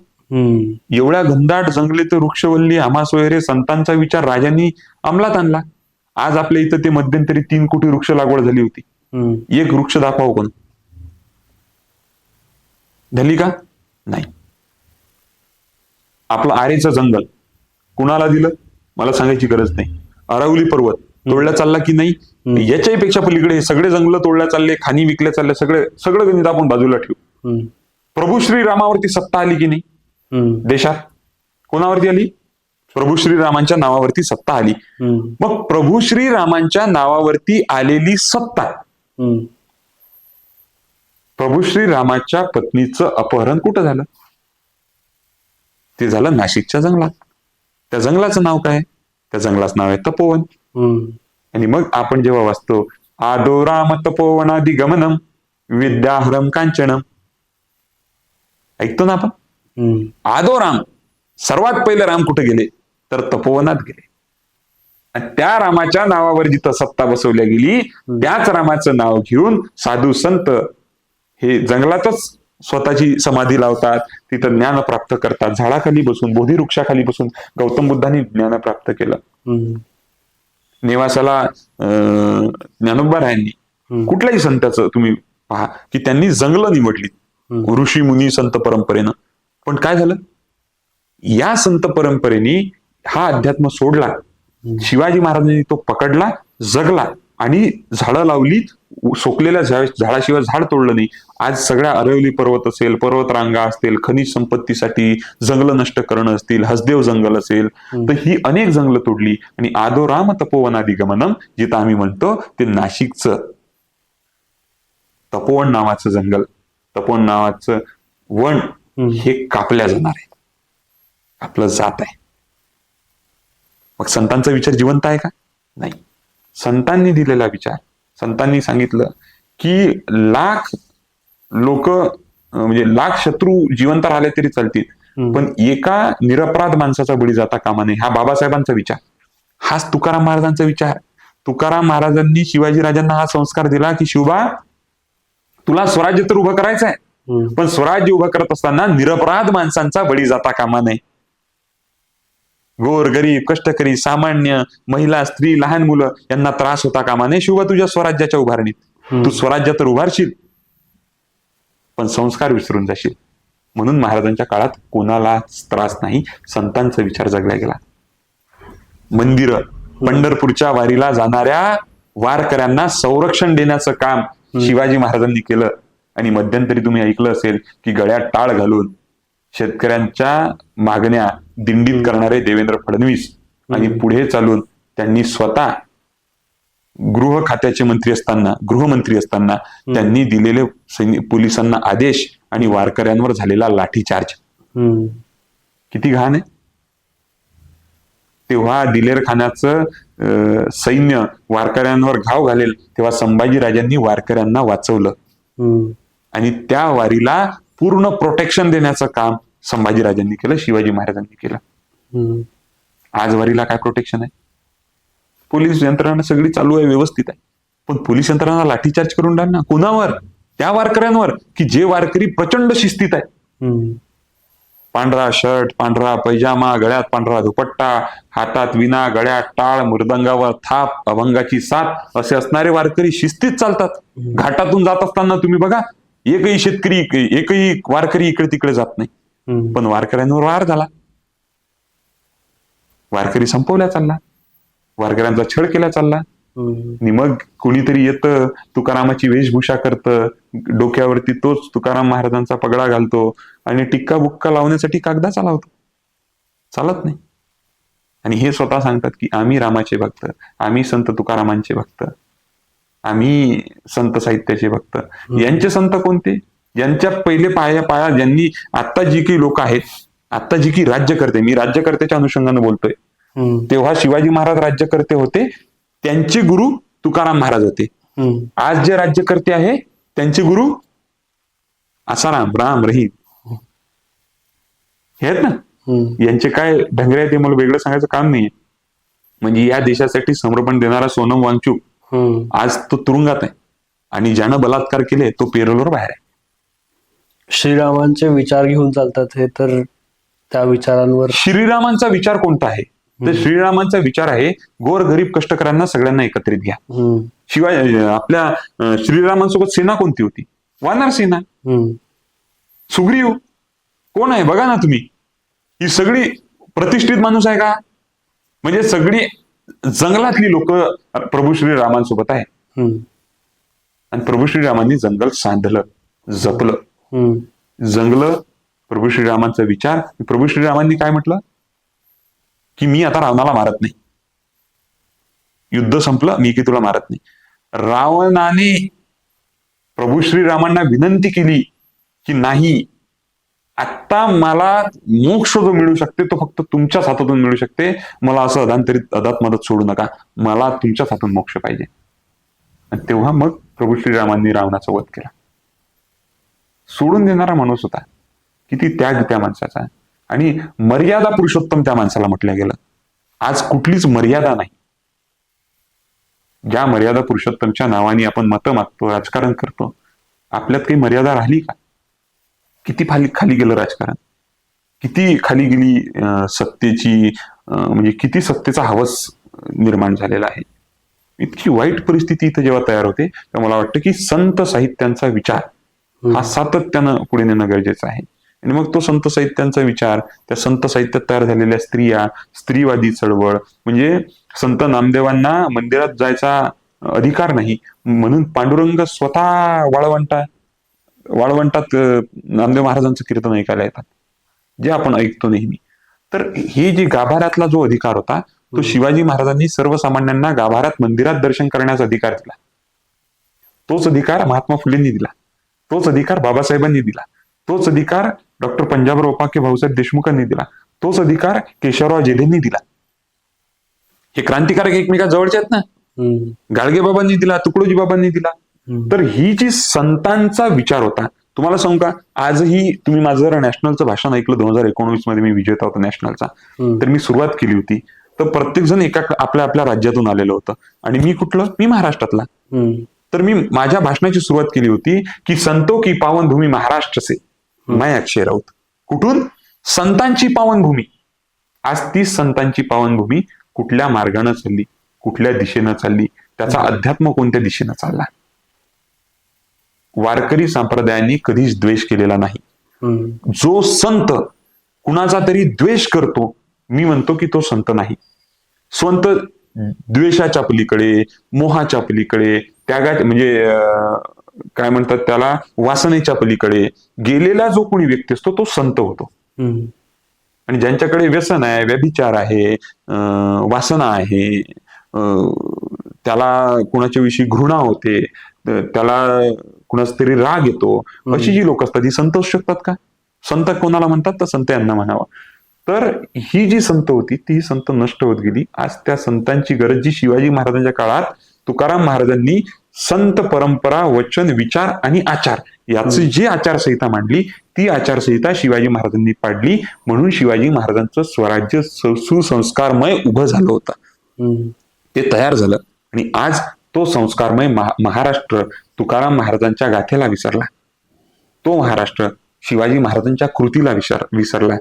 एवढ्या घनदाट जंगले तर वृक्षवल्ली आम्हा सोयरे संतांचा विचार राजांनी अंमलात आणला. आज आपल्या इथं ते मध्यंतरी 3 कोटी वृक्ष लागवड झाली होती. एक वृक्ष दाखवावं कोण? झाली का? नाही. आपलं आरेचं जंगल कुणाला दिलं? मला सांगायची गरज नाही. अरावली पर्वत तोडल्या चालला की नाही? याच्याही पेक्षा पलीकडे सगळे जंगल तोडल्या चालले, खाणी विकल्या चालल्या, सगळं गणित आपण बाजूला ठेवू. प्रभू श्रीरामावरती सत्ता आली की नाही देशात? कोणावरती आली? प्रभू श्रीरामांच्या नावावरती सत्ता आली. मग प्रभू श्रीरामांच्या नावावरती आलेली सत्ता, प्रभू श्रीरामाच्या पत्नीचं अपहरण कुठं झालं? ते झालं नाशिकच्या जंगलात. त्या जंगलाचं नाव काय? त्या जंगलाचं नाव आहे तपोवन. आणि मग आपण जेव्हा वाचतो आदो राम तपोवनादि गमनम विद्याहरम कांचनम, ऐकतो ना आपण? आदो राम, सर्वात पहिले राम कुठे गेले? तर तपोवनात गेले. आणि त्या रामाच्या नावावर जिथं सत्ता बसवल्या गेली, त्याच रामाचं नाव घेऊन साधू संत हे जंगलातच स्वतःची समाधी लावतात, तिथं ज्ञान प्राप्त करतात. झाडाखाली बसून, बोधी वृक्षाखाली बसून गौतम बुद्धांनी ज्ञान प्राप्त केलं. नेवासाला ज्ञानोबा रायांनी, कुठल्याही संताचं तुम्ही पहा की त्यांनी जंगलं निवडली ऋषी मुनी संत परंपरेनं. पण काय झालं? या संत परंपरेने हा अध्यात्म सोडला. शिवाजी महाराजांनी तो पकडला, जगला आणि झाडं लावली. सोकलेल्या झाडाशिवाय झाड तोडलं नाही. आज सगळ्या अरवली पर्वत असेल, पर्वतरांगा असतील, खनिज संपत्तीसाठी जंगल नष्ट करणं असतील, हसदेव जंगल असेल, तर ही अनेक जंगल तोडली. आणि आदो राम तपोवनादि गमनम, जिथं आम्ही म्हणतो ते नाशिकचं तपोवन नावाचं जंगल, तपोवन नावाचं वन हे कापल्या जाणार आहे, आपलं जात आहे. मग संतांचा विचार जिवंत आहे का? नाही. संतांनी दिलेला विचार, संतांनी सांगितलं की लाख लोक, म्हणजे लाख शत्रू जिवंत राहिले तरी चालतील, पण एका निरपराध माणसाचा बळी जाता कामा नये. हा बाबासाहेबांचा विचार, हाच तुकाराम महाराजांचा विचार. तुकाराम महाराजांनी शिवाजी राजांना हा संस्कार दिला की शिवबा, तुला स्वराज्य तर उभं करायचं आहे, पण स्वराज्य उभं करत असताना निरपराध माणसांचा बळी जाता कामा नये. गोर गरीब कष्टकरी सामान्य महिला स्त्री लहान मुलं यांना त्रास होता कामा नये शिवबा तुझ्या स्वराज्याच्या उभारणीत. तू स्वराज्य तर उभारशील पण संस्कार विसरून जाशील. म्हणून महाराजांच्या काळात कोणालाच त्रास नाही, संतांचा विचार जगला गेला. मंदिरं, पंढरपूरच्या वारीला जाणाऱ्या वारकऱ्यांना संरक्षण देण्याचं काम शिवाजी महाराजांनी केलं. आणि मध्यंतरी तुम्ही ऐकलं असेल की गळ्यात टाळ घालून शेतकऱ्यांच्या मागण्या दिंडीत करणारे देवेंद्र फडणवीस आणि पुढे चालून त्यांनी स्वतः गृहमंत्री असताना त्यांनी दिलेले पोलिसांना आदेश आणि वारकऱ्यांवर झालेला लाठीचार्ज किती घाण आहे. तेव्हा दिलेर खानाचं सैन्य वारकऱ्यांवर घाव घालेल तेव्हा संभाजीराजांनी वारकऱ्यांना वाचवलं आणि त्या वारीला पूर्ण प्रोटेक्शन देण्याचं काम संभाजीराजांनी केलं, शिवाजी महाराजांनी केलं. आज वारीला काय प्रोटेक्शन आहे? पोलीस यंत्रणा सगळी चालू आहे, व्यवस्थित आहे, पण पोलीस यंत्रणा लाठीचार्ज करून टाक ना. कुणावर? त्या वारकऱ्यांवर की जे वारकरी प्रचंड शिस्तीत आहे. पांढरा शर्ट, पांढरा पैजामा, गळ्यात पांढरा दुपट्टा, हातात विना, गळ्यात टाळ, मृदंगावर थाप, अभंगाची साथ असे असणारे वारकरी शिस्तीत चालतात. घाटातून जात असताना तुम्ही बघा, एकही वारकरी इकडे तिकडे जात नाही. पण वारकऱ्यांवर वार झाला, वारकरी संपवल्या चालला, वारकऱ्यांचा छळ केला चालला. आणि मग कोणीतरी येतं, तुकारामाची वेशभूषा करतं, डोक्यावरती तोच तुकाराम महाराजांचा पगडा घालतो आणि टिक्का बुक्का लावण्यासाठी कागदा चालवतो. चालत नाही. आणि हे स्वतः सांगतात की आम्ही रामाचे भक्त, आम्ही संत तुकारामांचे भक्त, आम्ही संत साहित्याचे भक्त. यांचे संत कोणते? यांच्या पहिले पाया ज्यांनी आता जी काही लोक आहेत, आता जी की राज्यकर्ते, मी राज्यकर्त्याच्या अनुषंगाने बोलतोय, तेव्हा शिवाजी महाराज राज्यकर्ते होते, त्यांचे गुरु तुकाराम महाराज होते. आज जे राज्यकर्ते आहे त्यांचे गुरु आसाराम, राम, रहीम हे आहेत ना. यांचे काय ढंगरे आहेत ते मला वेगळं सांगायचं काम नाही. म्हणजे या देशासाठी समर्पण देणारा सोनम वांगचुक आज तो तुरुंगात आहे आणि ज्यानं बलात्कार केले तो पेरोलवर बाहेर आहे. श्रीरामांचे विचार घेऊन चालतात हे, तर त्या विचारांवर श्रीरामांचा विचार कोणता आहे? तर श्रीरामांचा विचार आहे गोर गरीब कष्टकऱ्यांना सगळ्यांना एकत्रित घ्या. शिवाय आपल्या श्रीरामांसोबत सेना कोणती होती? वानर सेना. सुग्रीव कोण आहे बघा ना तुम्ही. ही सगळी प्रतिष्ठित माणूस आहे का? म्हणजे सगळी जंगलातली लोक प्रभू श्रीरामांसोबत आहे. आणि प्रभू श्रीरामांनी जंगल सांधलं, जपलं, जंगल. प्रभू श्रीरामांचा विचार. प्रभू श्रीरामांनी काय म्हटलं की मी आता रावणाला मारत नाही, युद्ध संपलं, मी की तुला मारत नाही. रावणाने प्रभू श्रीरामांना विनंती केली की नाही, आता मला मोक्ष जो मिळू शकते तो फक्त तुमच्याच हातातून मिळू शकते, मला असं अदात मदत सोडू नका, मला तुमच्याच हातून मोक्ष पाहिजे. आणि तेव्हा मग प्रभू श्रीरामांनी रावणाचा वध केला. सोडून देणारा माणूस होता. किती त्याग त्या माणसाचा. आणि मर्यादा पुरुषोत्तम त्या माणसाला म्हटलं गेलं. आज कुठलीच मर्यादा नाही. ज्या मर्यादा पुरुषोत्तमच्या नावाने आपण मतं मागतो, राजकारण करतो, आपल्यात काही मर्यादा राहिली का? किती खाली गेलं राजकारण, किती खाली गेली सत्तेची, म्हणजे किती सत्तेचा हवस निर्माण झालेला आहे. इतकी वाईट परिस्थिती इथं जेव्हा तयार होते तेव्हा मला वाटतं की संत साहित्यांचा विचार हा सातत्यानं पुढे नेणं गरजेचं आहे. आणि मग तो संत साहित्यांचा विचार, त्या संत साहित्यात तयार झालेल्या स्त्रिया, स्त्रीवादी चळवळ, म्हणजे संत नामदेवांना मंदिरात जायचा अधिकार नाही म्हणून पांडुरंग स्वतः वाळवंटात नामदेव महाराजांचं कीर्तन ऐकायला येतात, जे आपण ऐकतो नेहमी. तर हे जे गाभाऱ्यातला जो अधिकार होता तो शिवाजी महाराजांनी सर्वसामान्यांना गाभाऱ्यात मंदिरात दर्शन करण्याचा अधिकार दिला. तोच अधिकार महात्मा फुलेंनी दिला, तोच अधिकार बाबासाहेबांनी दिला, तोच अधिकार डॉक्टर पंजाबराव उपाख्य भाऊसाहेब देशमुखांनी दिला, तोच अधिकार केशवराव जेधेंनी दिला. हे क्रांतिकारक एकमेका जवळचे आहेत ना. गाडगे बाबांनी दिला, तुकडोजी बाबांनी दिला. तर ही जी संतांचा विचार होता, तुम्हाला सांगू का, आजही तुम्ही माझं जर नॅशनलचं भाषण ऐकलं 2019 मध्ये, मी विजेता होतो नॅशनलचा, तर मी सुरुवात केली होती तर प्रत्येक जण आपल्या राज्यातून आलेलं होतं. आणि मी कुठलं? मी महाराष्ट्रातला. तर मी माझ्या भाषणाची सुरुवात केली होती की संतो की पावनभूमी महाराष्ट्र से मैं अक्षय राऊत. कुठून? संतांची पावनभूमी. आज तीच संतांची पावनभूमी कुठल्या मार्गाने चालली, कुठल्या दिशेनं चालली, त्याचा अध्यात्म कोणत्या दिशेनं चालला. वारकरी संप्रदायाने कधीच द्वेष केलेला नाही. जो संत कुणाचा तरी द्वेष करतो, मी म्हणतो की तो संत नाही. संत द्वेषाच्या पलीकडे, मोहाच्या पलीकडे, म्हणजे काय म्हणतात त्याला, वासनेच्या पलीकडे गेलेला जो कोणी व्यक्ती असतो तो संत होतो. आणि ज्यांच्याकडे व्यसन आहे, व्यभिचार आहे, वासना आहे, त्याला कुणाच्या विषयी घृणा होते, त्याला कुणाचा तरी राग येतो, अशी जी लोक असतात ही संत असू शकतात का? संत कोणाला म्हणतात? तर संत यांना म्हणावं. तर ही जी संत होती ती संत नष्ट होत गेली. आज त्या संतांची गरज जी शिवाजी महाराजांच्या काळात तुकाराम महाराजांनी संत परंपरा, वचन, विचार आणि आचार याची जी आचारसंहिता मांडली, ती आचारसंहिता शिवाजी महाराजांनी पाडली. म्हणून शिवाजी महाराजांचं स्वराज्य सुसंस्कारमय उभं झालं होतं, ते तयार झालं. आणि आज तो संस्कारमय महाराष्ट्र तुकाराम महाराजांच्या गाथेला विसरला. तो महाराष्ट्र शिवाजी महाराजांच्या कृतीला विसरला.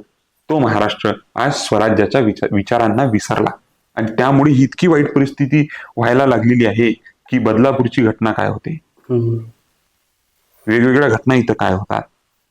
तो महाराष्ट्र आज स्वराज्याच्या विचारांना विसरला. आणि त्यामुळे ही इतकी वाईट परिस्थिती व्हायला लागलेली आहे की बदलापूरची घटना काय होते, वेगवेगळ्या घटना इथं काय होतात.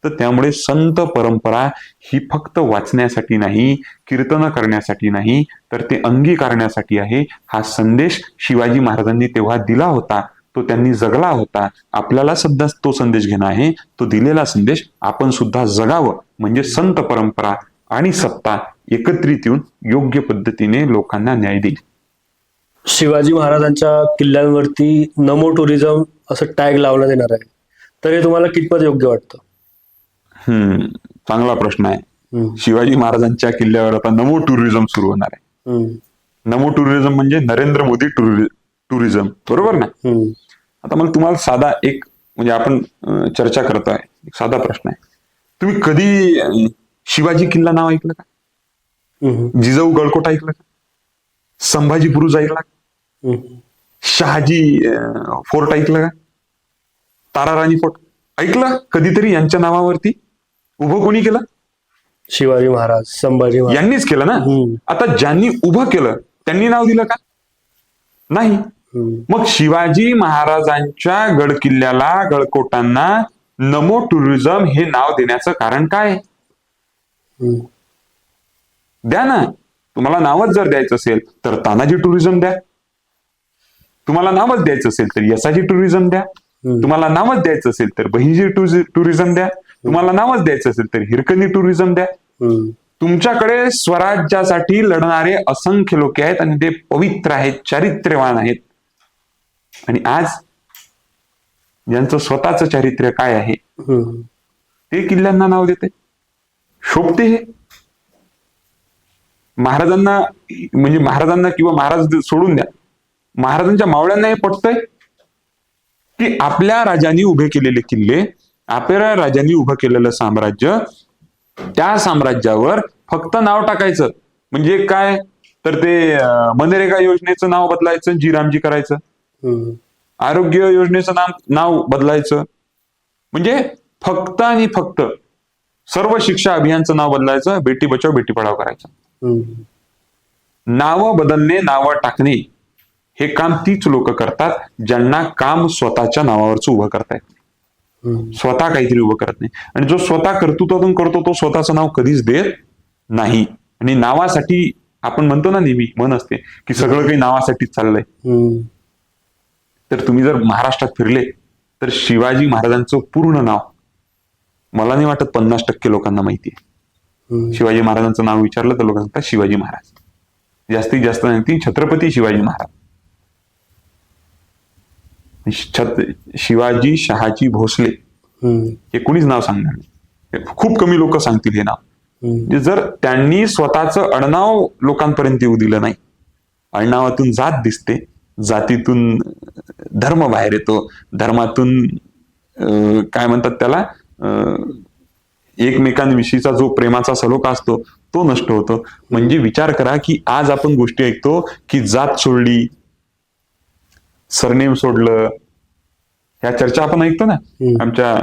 तर त्यामुळे संत परंपरा ही फक्त वाचण्यासाठी नाही, कीर्तन करण्यासाठी नाही, तर ते अंगीकारण्यासाठी आहे. हा संदेश शिवाजी महाराजांनी तेव्हा दिला होता, तो त्यांनी जगला होता. आपल्याला सध्या तो संदेश घेणं आहे. तो दिलेला संदेश आपण सुद्धा जगावं, म्हणजे संत परंपरा आणि सत्ता एकत्रित येऊन योग्य पद्धतीने लोकांना न्याय देईल. शिवाजी महाराजांच्या किल्ल्यांवरती नमो टुरिझम असं टॅग लावण्यात येणार आहे, तर हे तुम्हाला कितपत योग्य वाटतं? चांगला प्रश्न आहे. शिवाजी महाराजांच्या किल्ल्यावर आता नमो टुरिझम सुरू होणार आहे. नमो टुरिझम म्हणजे नरेंद्र मोदी टुरिझम, बरोबर ना? आता मग तुम्हाला साधा एक, म्हणजे आपण चर्चा करतोय, एक साधा प्रश्न आहे. तुम्ही कधी शिवाजी किल्ला नाव ऐकलं का? जिजाऊ गडकोट ऐकलं का? संभाजी बुरुज ऐकला का? शहाजी फोर्ट ऐकलं का? ताराराणी फोर्ट ऐकलं कधीतरी? यांच्या नावावरती उभं कोणी केलं? शिवाजी महाराज, संभाजी महाराज यांनीच केलं ना. आता ज्यांनी उभं केलं त्यांनी नाव दिलं का? नाही. मग शिवाजी महाराजांच्या गड किल्ल्याला, गडकोटांना नमो टुरिझम हे नाव देण्याचं कारण काय? द्या ना. तुम्हाला नावच जर द्यायचं असेल तर तानाजी टुरिझम द्या. तुम्हाला नावच द्यायचं असेल तर यसाजी टुरिझम द्या. तुम्हाला नावच द्यायचं असेल तर बहिजी टुरिझम द्या. तुम्हाला नावच द्यायचं असेल तर हिरकणी टुरिझम द्या. तुमच्याकडे स्वराज्यासाठी लढणारे असंख्य लोक आहेत आणि ते पवित्र आहेत, चारित्र्यवान आहेत. आणि आज ज्यांचं स्वतःच चारित्र्य काय आहे ते किल्ल्यांना नाव देते, शोभते. हे महाराजांना, म्हणजे महाराजांना किंवा महाराज सोडून द्या, महाराजांच्या मावळ्यांना हे पटतंय की आपल्या राजांनी उभे केलेले किल्ले, आपल्या राजांनी उभं केलेलं साम्राज्य, त्या साम्राज्यावर फक्त नाव टाकायचं. म्हणजे काय? तर ते मनरेगा योजनेचं नाव बदलायचं, जीरामजी करायचं. आरोग्य योजनेचं नाव बदलायचं. म्हणजे फक्त आणि फक्त सर्व शिक्षा अभियानचं नाव बदलायचं, बेटी बचाव बेटी पढाव करायचं. नावं बदलणे, नावं टाकणे हे काम तीच लोक करतात ज्यांना काम स्वतःच्या नावावरच उभं करतायत. स्वतः काहीतरी उभं करत नाही. आणि जो स्वतः कर्तृत्वातून करतो तो स्वतःचं नाव कधीच देत नाही. आणि नावासाठी आपण म्हणतो ना, नेहमी मन असते की सगळं काही नावासाठीच चाललंय. तर तुम्ही जर महाराष्ट्रात फिरले तर शिवाजी महाराजांचं पूर्ण नाव मला नाही वाटत 50% लोकांना माहिती आहे. शिवाजी महाराजांचं नाव विचारलं तर लोक सांगतात शिवाजी महाराज. जास्तीत जास्त माहिती छत्रपती शिवाजी महाराज. शिवाजी, शहाजी भोसले हे कुणीच नाव सांगणार नाही. खूप कमी लोक सांगतील हे नाव. जर त्यांनी स्वतःचं अडनाव लोकांपर्यंत येऊ दिलं नाही. अडनावातून जात दिसते, जातीतून धर्म बाहेर येतो, धर्मातून काय म्हणतात त्याला, एकमेकांविषयीचा जो प्रेमाचा सलोखा असतो तो नष्ट होतो. म्हणजे विचार करा की आज आपण गोष्टी ऐकतो की जात सोडली, सरनेम सोडलं, ह्या चर्चा आपण ऐकतो ना. आमच्या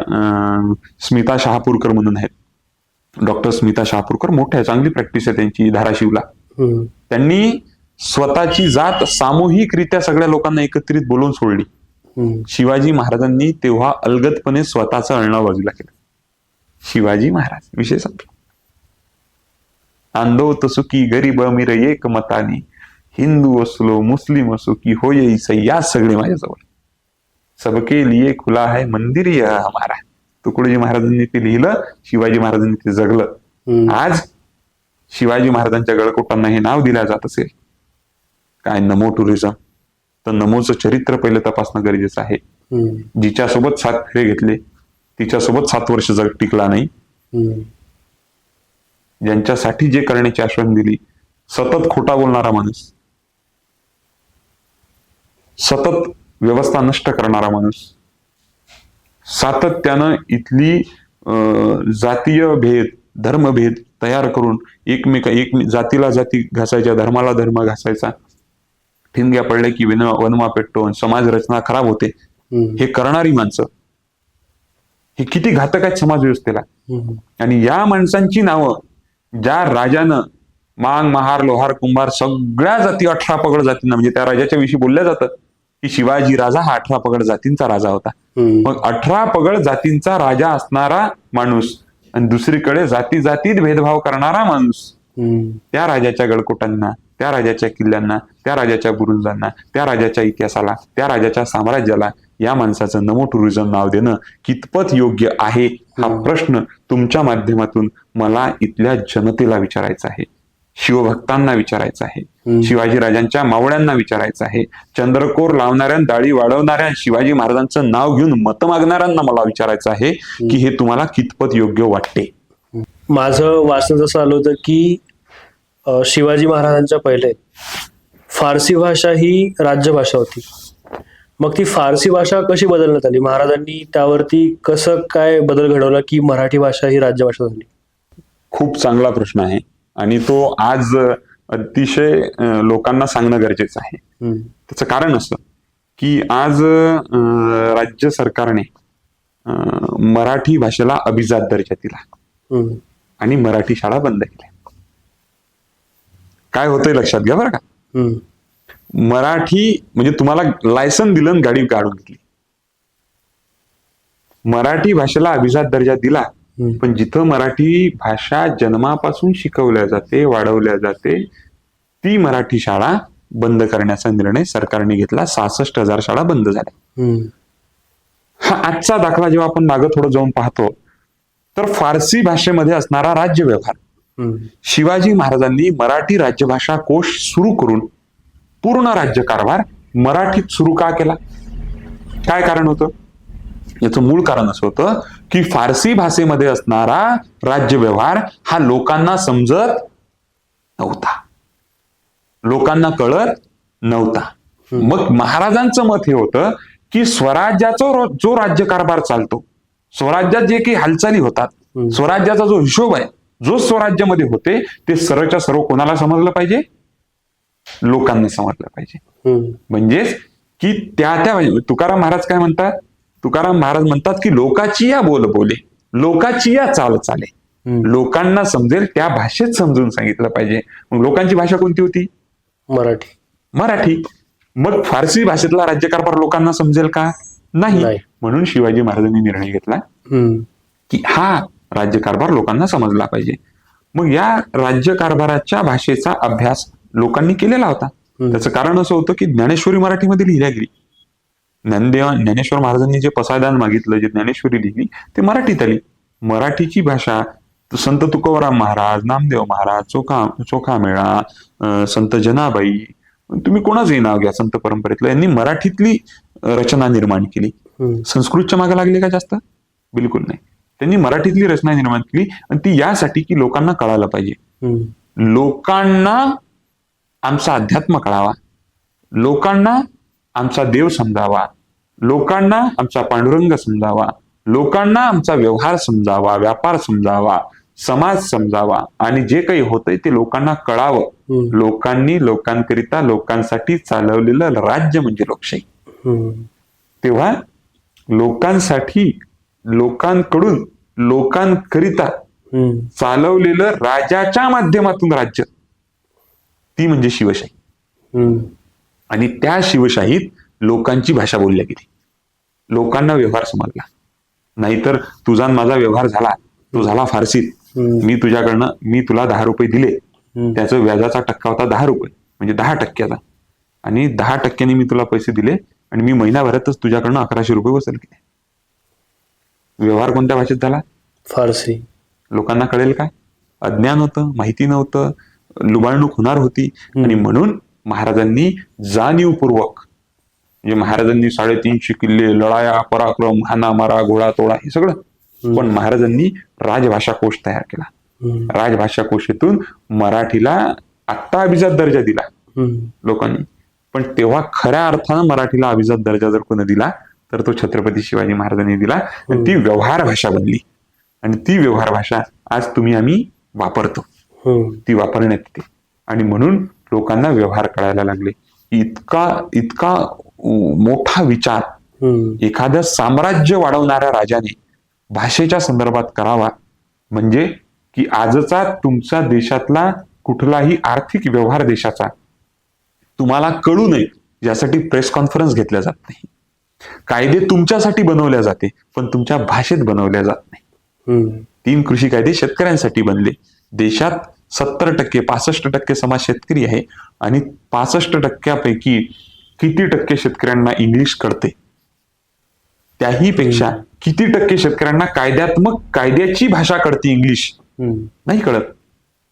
स्मिता शहापूरकर म्हणून आहेत, डॉक्टर स्मिता शहापूरकर मोठ्या चांगली प्रॅक्टिस आहे त्यांची धाराशिवला. त्यांनी स्वतःची जात सामूहिकरित्या सगळ्या लोकांना एकत्रित बोलून सोडली. शिवाजी महाराजांनी तेव्हा अलगदपणे स्वतःचं अळणं बाजूला केलं. शिवाजी महाराज विषय संपला. आंदोत सुखी गरीब अमीर एक मताने, हिंदू असलो मुस्लिम असो की होय ईसाई, या सगळे माझ्याजवळ, सबके लिए खुला है मंदिर यह हमारा. तुकडोजी महाराजांनी ते लिहिलं, शिवाजी महाराजांनी ते जगलं. आज शिवाजी महाराजांच्या गळकोटांना हे नाव दिलं जात असेल काय, नमो टुरिझम, तर नमोचं चरित्र पहिलं तपासणं गरजेचं आहे. जिच्यासोबत 7 फेरे घेतले तिच्यासोबत 7 वर्ष जग टिकला नाही. ज्यांच्यासाठी जे करण्याची आश्वासन दिली, सतत खोटा बोलणारा माणूस, सतत व्यवस्था नष्ट करणारा माणूस, सातत्यानं इथली जातीय भेद धर्मभेद तयार करून एक जातीला जाती घासायच्या, धर्माला धर्म घासायचा, ठिणग्या पडल्या की वनवा पेटतो, समाज रचना खराब होते, हे करणारी माणसं हे किती घातक आहेत समाज व्यवस्थेला. आणि या माणसांची नावं ज्या राजानं मांग महार लोहार कुंभार सगळ्या जाती 18 पगड जातींना, म्हणजे त्या राजाच्या विषयी बोलल्या जातं की शिवाजी राजा हा 18 पगड जातींचा राजा होता. मग 18 पगड जातींचा राजा असणारा माणूस आणि दुसरीकडे जाती जातीत भेदभाव करणारा माणूस, त्या राजाच्या गडकोटांना, त्या राजाच्या किल्ल्यांना, त्या राजाच्या बुरुजांना, त्या राजाच्या इतिहासाला, त्या राजाच्या साम्राज्याला या माणसाचं नमो टुरिझम नाव देणं कितपत योग्य आहे, हा प्रश्न तुमच्या माध्यमातून मला इथल्या जनतेला विचारायचा आहे, शिवभक्तांना विचारायचं आहे, शिवाजी राजांच्या मावळ्यांना विचारायचं आहे, चंद्रकोर लावणाऱ्या, दाढी वाढवणाऱ्या, शिवाजी महाराजांचं नाव घेऊन मत मागणाऱ्यांना मला विचारायचं आहे की हे तुम्हाला कितपत योग्य वाटते. माझं वाचन असं आलं होतं की शिवाजी महाराजांच्या पहिले फारसी भाषा ही राज्यभाषा होती. मग ती फारसी भाषा कशी बदलण्यात आली? महाराजांनी त्यावरती कसं काय बदल घडवला की मराठी भाषा ही राज्यभाषा झाली? खूप चांगला प्रश्न आहे आणि तो आज अतिशय लोकांना सांगणं गरजेचं आहे. त्याचं कारण असं की आज राज्य सरकारने मराठी भाषेला अभिजात दर्जा दिला आणि मराठी शाळा बंद केल्या. काय होतंय लक्षात घ्या बरं का. मराठी म्हणजे तुम्हाला लायसन दिलं आणि गाडी काढून घेतली. मराठी भाषेला अभिजात दर्जा दिला, पण जिथं मराठी भाषा जन्मापासून शिकवल्या जाते, वाढवल्या जाते, ती मराठी शाळा बंद करण्याचा निर्णय सरकारने घेतला. 66,000 शाळा बंद झाल्या. हा आजचा दाखला जेव्हा आपण मागं थोडं जाऊन पाहतो तर फारसी भाषेमध्ये असणारा राज्य व्यवहार, शिवाजी महाराजांनी मराठी राज्यभाषा कोश सुरू करून पूर्ण राज्यकारभार मराठीत सुरू का केला? काय कारण होतं? याचं मूळ कारण असं होतं की फारसी भाषेमध्ये असणारा राज्य व्यवहार हा लोकांना समजत नव्हता, लोकांना कळत नव्हता. मग महाराजांचं मत हे होतं की स्वराज्याचा जो राज्यकारभार चालतो, स्वराज्यात जे काही हालचाली होतात, स्वराज्याचा जो हिशोब आहे, जो स्वराज्यामध्ये होते, ते सर्वच्या सर्व कोणाला समजलं पाहिजे? लोकांनी समजलं पाहिजे. म्हणजेच की त्या तुकाराम महाराज काय म्हणतात? तुकाराम महाराज म्हणतात की लोकाची या बोल बोले, लोकाची या चाल चाले, लोकांना समजेल त्या भाषेत समजून सांगितलं पाहिजे. मग लोकांची भाषा कोणती होती? मराठी. मग फारसी भाषेतला राज्यकारभार लोकांना समजेल का? नाही. म्हणून शिवाजी महाराजांनी निर्णय घेतला की हा राज्यकारभार लोकांना समजला पाहिजे. मग या राज्यकारभाराच्या भाषेचा अभ्यास लोकांनी केलेला होता. त्याचं कारण असं होतं की ज्ञानेश्वरी मराठीमध्ये लिहिल्या गेली. ज्ञानेश्वर महाराजांनी जे पसायदान मागितलं, जे ज्ञानेश्वरी लिहिली, ते मराठीत आली. मराठीची भाषा संत तुकोबराम महाराज, नामदेव महाराज, चोखामेळा, संत जनाबाई, तुम्ही कोणाचंही नाव घ्या संत परंपरेतलं, यांनी मराठीतली रचना निर्माण केली. संस्कृतच्या मागे लागले का जास्त? बिलकुल नाही. त्यांनी मराठीतली रचना निर्माण केली आणि ती यासाठी की लोकांना कळायला पाहिजे, लोकांना आमचा अध्यात्म कळावा, लोकांना आमचा देव समजावा, लोकांना आमचा पांडुरंग समजावा, लोकांना आमचा व्यवहार समजावा, व्यापार समजावा, समाज समजावा आणि जे काही होतंय ते लोकांना कळावं. लोकांनी लोकांकरिता लोकांसाठी चालवलेलं राज्य म्हणजे लोकशाही. तेव्हा लोकांसाठी लोकांकडून लोकांकरिता चालवलेलं राजाच्या माध्यमातून राज्य, ती म्हणजे शिवशाही. आणि त्या शिवशाहीत लोकांची भाषा बोलल्या गेली, लोकांना व्यवहार समजला. नाहीतर तुझा आणि माझा व्यवहार झाला, तो झाला फारसीत. मी तुला 10 रुपये दिले, त्याचं व्याजाचा टक्का होता 10 रुपये, म्हणजे 10%चा. आणि 10% मी तुला पैसे दिले आणि मी महिनाभरातच तुझ्याकडनं 1100 रुपये वसूल केले. व्यवहार कोणत्या भाषेत झाला? फारसी. लोकांना कळेल काय? अज्ञान होतं, माहिती नव्हतं, लुबाडणूक होणार होती. आणि म्हणून महाराजांनी जाणीवपूर्वक, म्हणजे महाराजांनी 350 किल्ले, लढाया, पराक्रम, हाना मारा, घोडा तोडा, हे सगळं, पण महाराजांनी राजभाषा कोश तयार केला. राजभाषा कोशातून मराठीला आत्ता अभिजात दर्जा दिला लोकांनी. पण तेव्हा खऱ्या अर्थानं मराठीला अभिजात दर्जा जर कोणी दिला तर तो छत्रपती शिवाजी महाराजांनी दिला. ती व्यवहार भाषा बनली आणि ती व्यवहार भाषा आज आम्ही वापरतो, ती वापरण्यात येते. आणि म्हणून लोकांना व्यवहार कळायला लागले. इतका मोठा विचार एखाद्या साम्राज्य वाढवणाऱ्या राजाने भाषेच्या संदर्भात करावा, म्हणजे की आजचा तुमच्या देशातला कुठलाही आर्थिक व्यवहार देशाचा तुम्हाला कळू नये यासाठी प्रेस कॉन्फरन्स घेतल्या जात नाही. कायदे तुमच्यासाठी बनवल्या जाते पण तुमच्या भाषेत बनवल्या जात नाही. 3 कृषी कायदे शेतकऱ्यांसाठी बनले. देशात 70% 65% समाज शेतकरी आहे आणि 65% किती टक्के शेतकऱ्यांना इंग्लिश कळते? त्याही पेक्षा किती टक्के शेतकऱ्यांना कायद्याची भाषा कळते, इंग्लिश नाही कळत?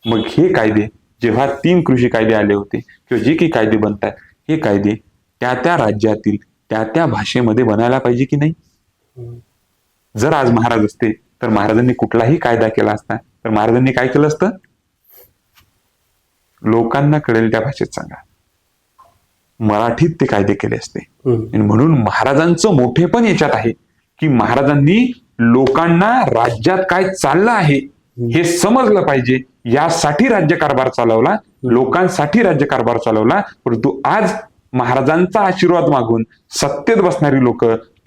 मग हे कायदे जेव्हा 3 कृषी कायदे आले होते किंवा जे काही कायदे बनतात, हे कायदे त्या राज्यातील त्या भाषेमध्ये बनायला पाहिजे की नाही? जर आज महाराज असते तर महाराजांनी कुठलाही कायदा केला असता तर महाराजांनी काय केलं असतं? लोकांना कळेल त्या भाषेत सांगा, मराठीत ते कायदे केले असते. आणि म्हणून महाराजांचं मोठेपण याच्यात आहे की महाराजांनी लोकांना राज्यात काय चाललं आहे हे समजलं पाहिजे, यासाठी राज्यकारभार चालवला, लोकांसाठी राज्यकारभार चालवला. परंतु आज महाराजांचा आशीर्वाद मागून सत्तेत बसणारी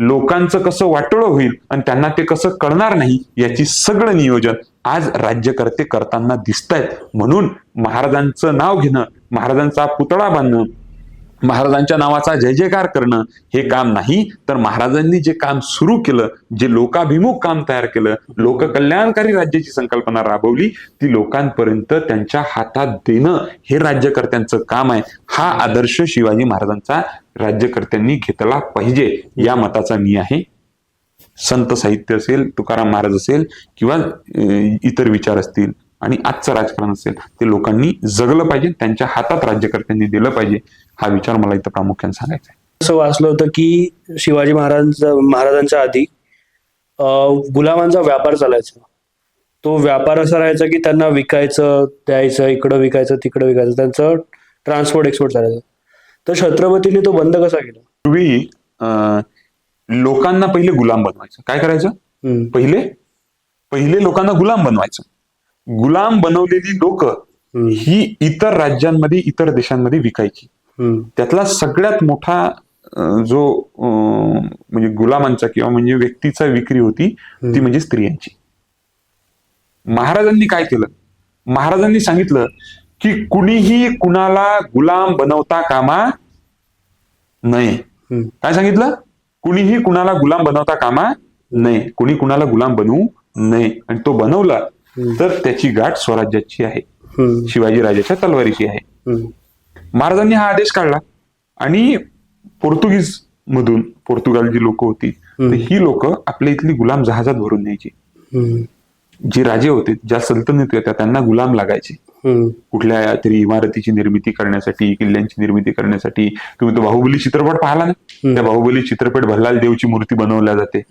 लोकांचं कसं वाटोळं होईल आणि त्यांना ते कसं कळणार नाही याची सगळं नियोजन आज राज्यकर्ते करताना दिसतायत. म्हणून महाराजांचं नाव घेणं, महाराजांचा पुतळा बांधणं, महाराजांच्या नावाचा जय जयकार करणं हे काम नाही, तर महाराजांनी जे काम सुरू केलं, जे लोकाभिमुख काम तयार केलं, लोककल्याणकारी राज्याची संकल्पना राबवली, ती लोकांपर्यंत त्यांच्या हातात देणं हे राज्यकर्त्यांचं काम आहे. हा आदर्श शिवाजी महाराजांचा राज्यकर्त्यांनी घेतला पाहिजे, या मताचा मी आहे. संत साहित्य असेल, तुकाराम महाराज असेल किंवा इतर विचार असतील आणि आजचं राजकारण असेल, ते लोकांनी जगलं पाहिजे, त्यांच्या हातात राज्यकर्त्यांनी दिलं पाहिजे, हा विचार मला इथं प्रामुख्याने सांगायचा आहे. असं वाचलं होतं की शिवाजी महाराजांच्या आधी गुलामांचा व्यापार चालायचा. तो व्यापार असा राहायचा की त्यांना विकायचं, द्यायचं, इकडं विकायचं, तिकडं विकायचं, त्यांचं ट्रान्सपोर्ट एक्सपोर्ट चालायचं. तर छत्रपतींनी तो बंद कसा केला? पूर्वी लोकांना पहिले गुलाम बनवायचं. काय करायचं? पहिले लोकांना गुलाम बनवायचं. गुलाम बनवलेली लोक ही इतर राज्यांमध्ये, इतर देशांमध्ये विकायची. त्यातला सगळ्यात मोठा जो म्हणजे गुलामांचा किंवा म्हणजे व्यक्तीचा विक्री होती ती म्हणजे स्त्रियांची. महाराजांनी काय केलं? महाराजांनी सांगितलं की कुणीही कुणाला गुलाम बनवता कामा नये. काय सांगितलं? कुणीही कुणाला गुलाम बनवता कामा नये, कुणी कुणाला गुलाम बनवू नये. आणि तो बनवला तर त्याची गाठ स्वराज्याची आहे, शिवाजी राजाच्या तलवारीची आहे. महाराजांनी हा आदेश काढला आणि पोर्तुगाल जी लोक होती तर ही लोक आपल्या इथली गुलाम जहाजात भरून न्यायची. जे राजे होते, ज्या सल्तनती होत्या, त्यांना गुलाम लागायचे कुठल्या तरी इमारतीची निर्मिती करण्यासाठी, किल्ल्यांची निर्मिती करण्यासाठी. तुम्ही तो बाहुबली चित्रपट पाहिला ना? त्या बाहुबली चित्रपट भल्लाल देवची मूर्ती बनवल्या जाते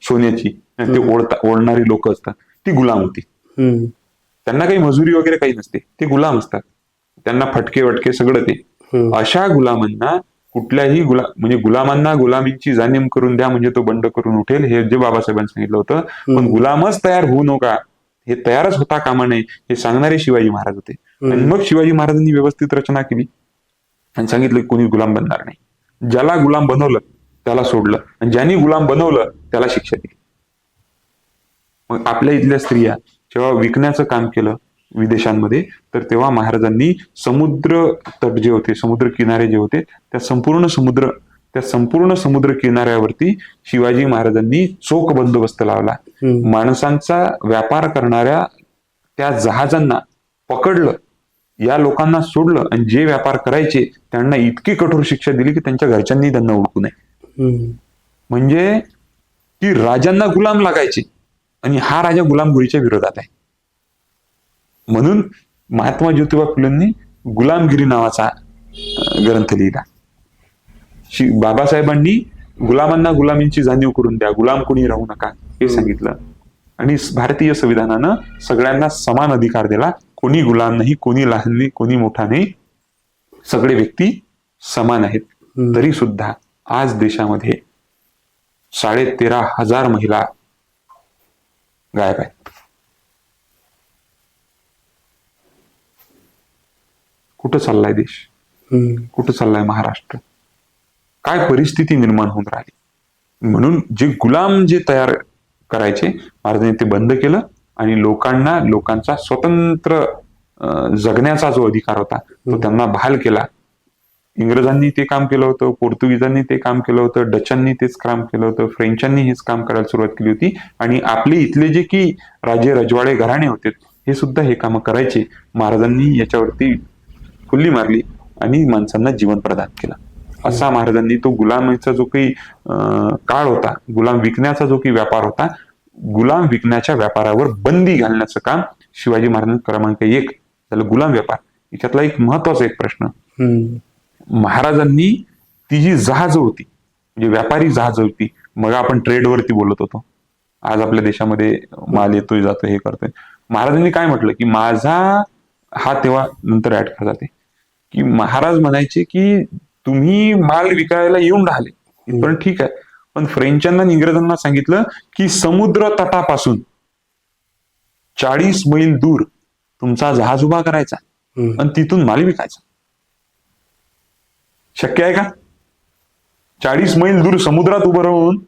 सोन्याची, ते ओढणारी लोक असतात, ती गुलाम होती. त्यांना काही मजुरी वगैरे काही नसते, ते गुलाम असतात. त्यांना फटके वटके सगळं ते. अशा गुलामांना कुठल्याही म्हणजे गुलामांना गुलामींची जाणीव करून द्या, म्हणजे तो बंड करून उठेल, हे जे बाबासाहेबांनी सांगितलं होतं. पण गुलामच तयार होऊ नका, हे तयारच होता कामा नये, हे सांगणारे शिवाजी महाराज होते. आणि मग शिवाजी महाराजांनी व्यवस्थित रचना केली आणि सांगितलं की कोणी गुलाम बनणार नाही. ज्याला गुलाम बनवलं त्याला सोडलं आणि ज्यांनी गुलाम बनवलं त्याला शिक्षा दिली. मग आपल्या इथल्या स्त्रिया जेव्हा विकण्याचं काम केलं विदेशांमध्ये, तर तेव्हा महाराजांनी समुद्र तट जे होते, समुद्र किनारे जे होते, त्या संपूर्ण समुद्र किनाऱ्यावरती शिवाजी महाराजांनी चोख बंदोबस्त लावला. माणसांचा व्यापार करणाऱ्या त्या जहाजांना पकडलं, या लोकांना सोडलं, आणि जे व्यापार करायचे त्यांना इतकी कठोर शिक्षा दिली की त्यांच्या घरच्यांनी त्यांना ओळखू नये. म्हणजे ती राजांना गुलाम लागायचे, आणि हा राजा गुलामगिरीच्या विरोधात आहे. म्हणून महात्मा ज्योतिबा फुलेंनी गुलामगिरी नावाचा ग्रंथ लिहिला. बाबासाहेबांनी गुलामांना गुलामींची जाणीव करून द्या, गुलाम कोणी राहू नका हे सांगितलं. आणि भारतीय संविधानानं सगळ्यांना समान अधिकार दिला. कोणी गुलाम नाही, कोणी लहान नाही, कोणी मोठा नाही, सगळे व्यक्ती समान आहेत. तरी सुद्धा आज देशामध्ये 13,500 महिला गायब आहेत. कुठं चाललाय देश? कुठं चाललाय महाराष्ट्र? काय परिस्थिती निर्माण होऊन राहिली? म्हणून जे गुलाम जे तयार करायचे, महाराजांनी ते बंद केलं, आणि लोकांचा स्वतंत्र जगण्याचा जो अधिकार होता तो त्यांना बहाल केला. इंग्रजांनी ते काम केलं होतं, पोर्तुगीजांनी ते काम केलं होतं, डचांनी तेच काम केलं होतं, फ्रेंचांनी हेच काम करायला सुरुवात केली होती, आणि आपले इथले जे की राजे रजवाडे घराणे होते हे सुद्धा हे काम करायचे. महाराजांनी याच्यावरती फुल्ली मारली आणि माणसांना जीवन प्रदान केलं. असा महाराजांनी तो गुलामीचा जो काही काळ होता, गुलाम विकण्याचा जो काही व्यापार होता, गुलाम विकण्याच्या व्यापारावर बंदी घालण्याचं काम शिवाजी महाराजांनी क्रमांक 1 झालं. गुलाम व्यापार याच्यातला एक महत्वाचा एक प्रश्न, महाराजांनी ती जी जहाज होती, म्हणजे व्यापारी जहाज होती, मग आपण ट्रेडवरती बोलत होतो, आज आपल्या देशामध्ये माल येतोय जातोय हे करतोय, महाराजांनी काय म्हटलं की माझा हा तेव्हा नंतर ऍड करत जाते की महाराज म्हणायचे की तुम्ही माल विकायला येऊन राहिले पण ठीक आहे, पण फ्रेंचांना इंग्रजांना सांगितलं की समुद्र तटापासून 40 मैल दूर तुमचा जहाज उभा करायचा आणि तिथून माल विकायचा. शक्य आहे का? 40 मैल दूर समुद्रात उभं राहून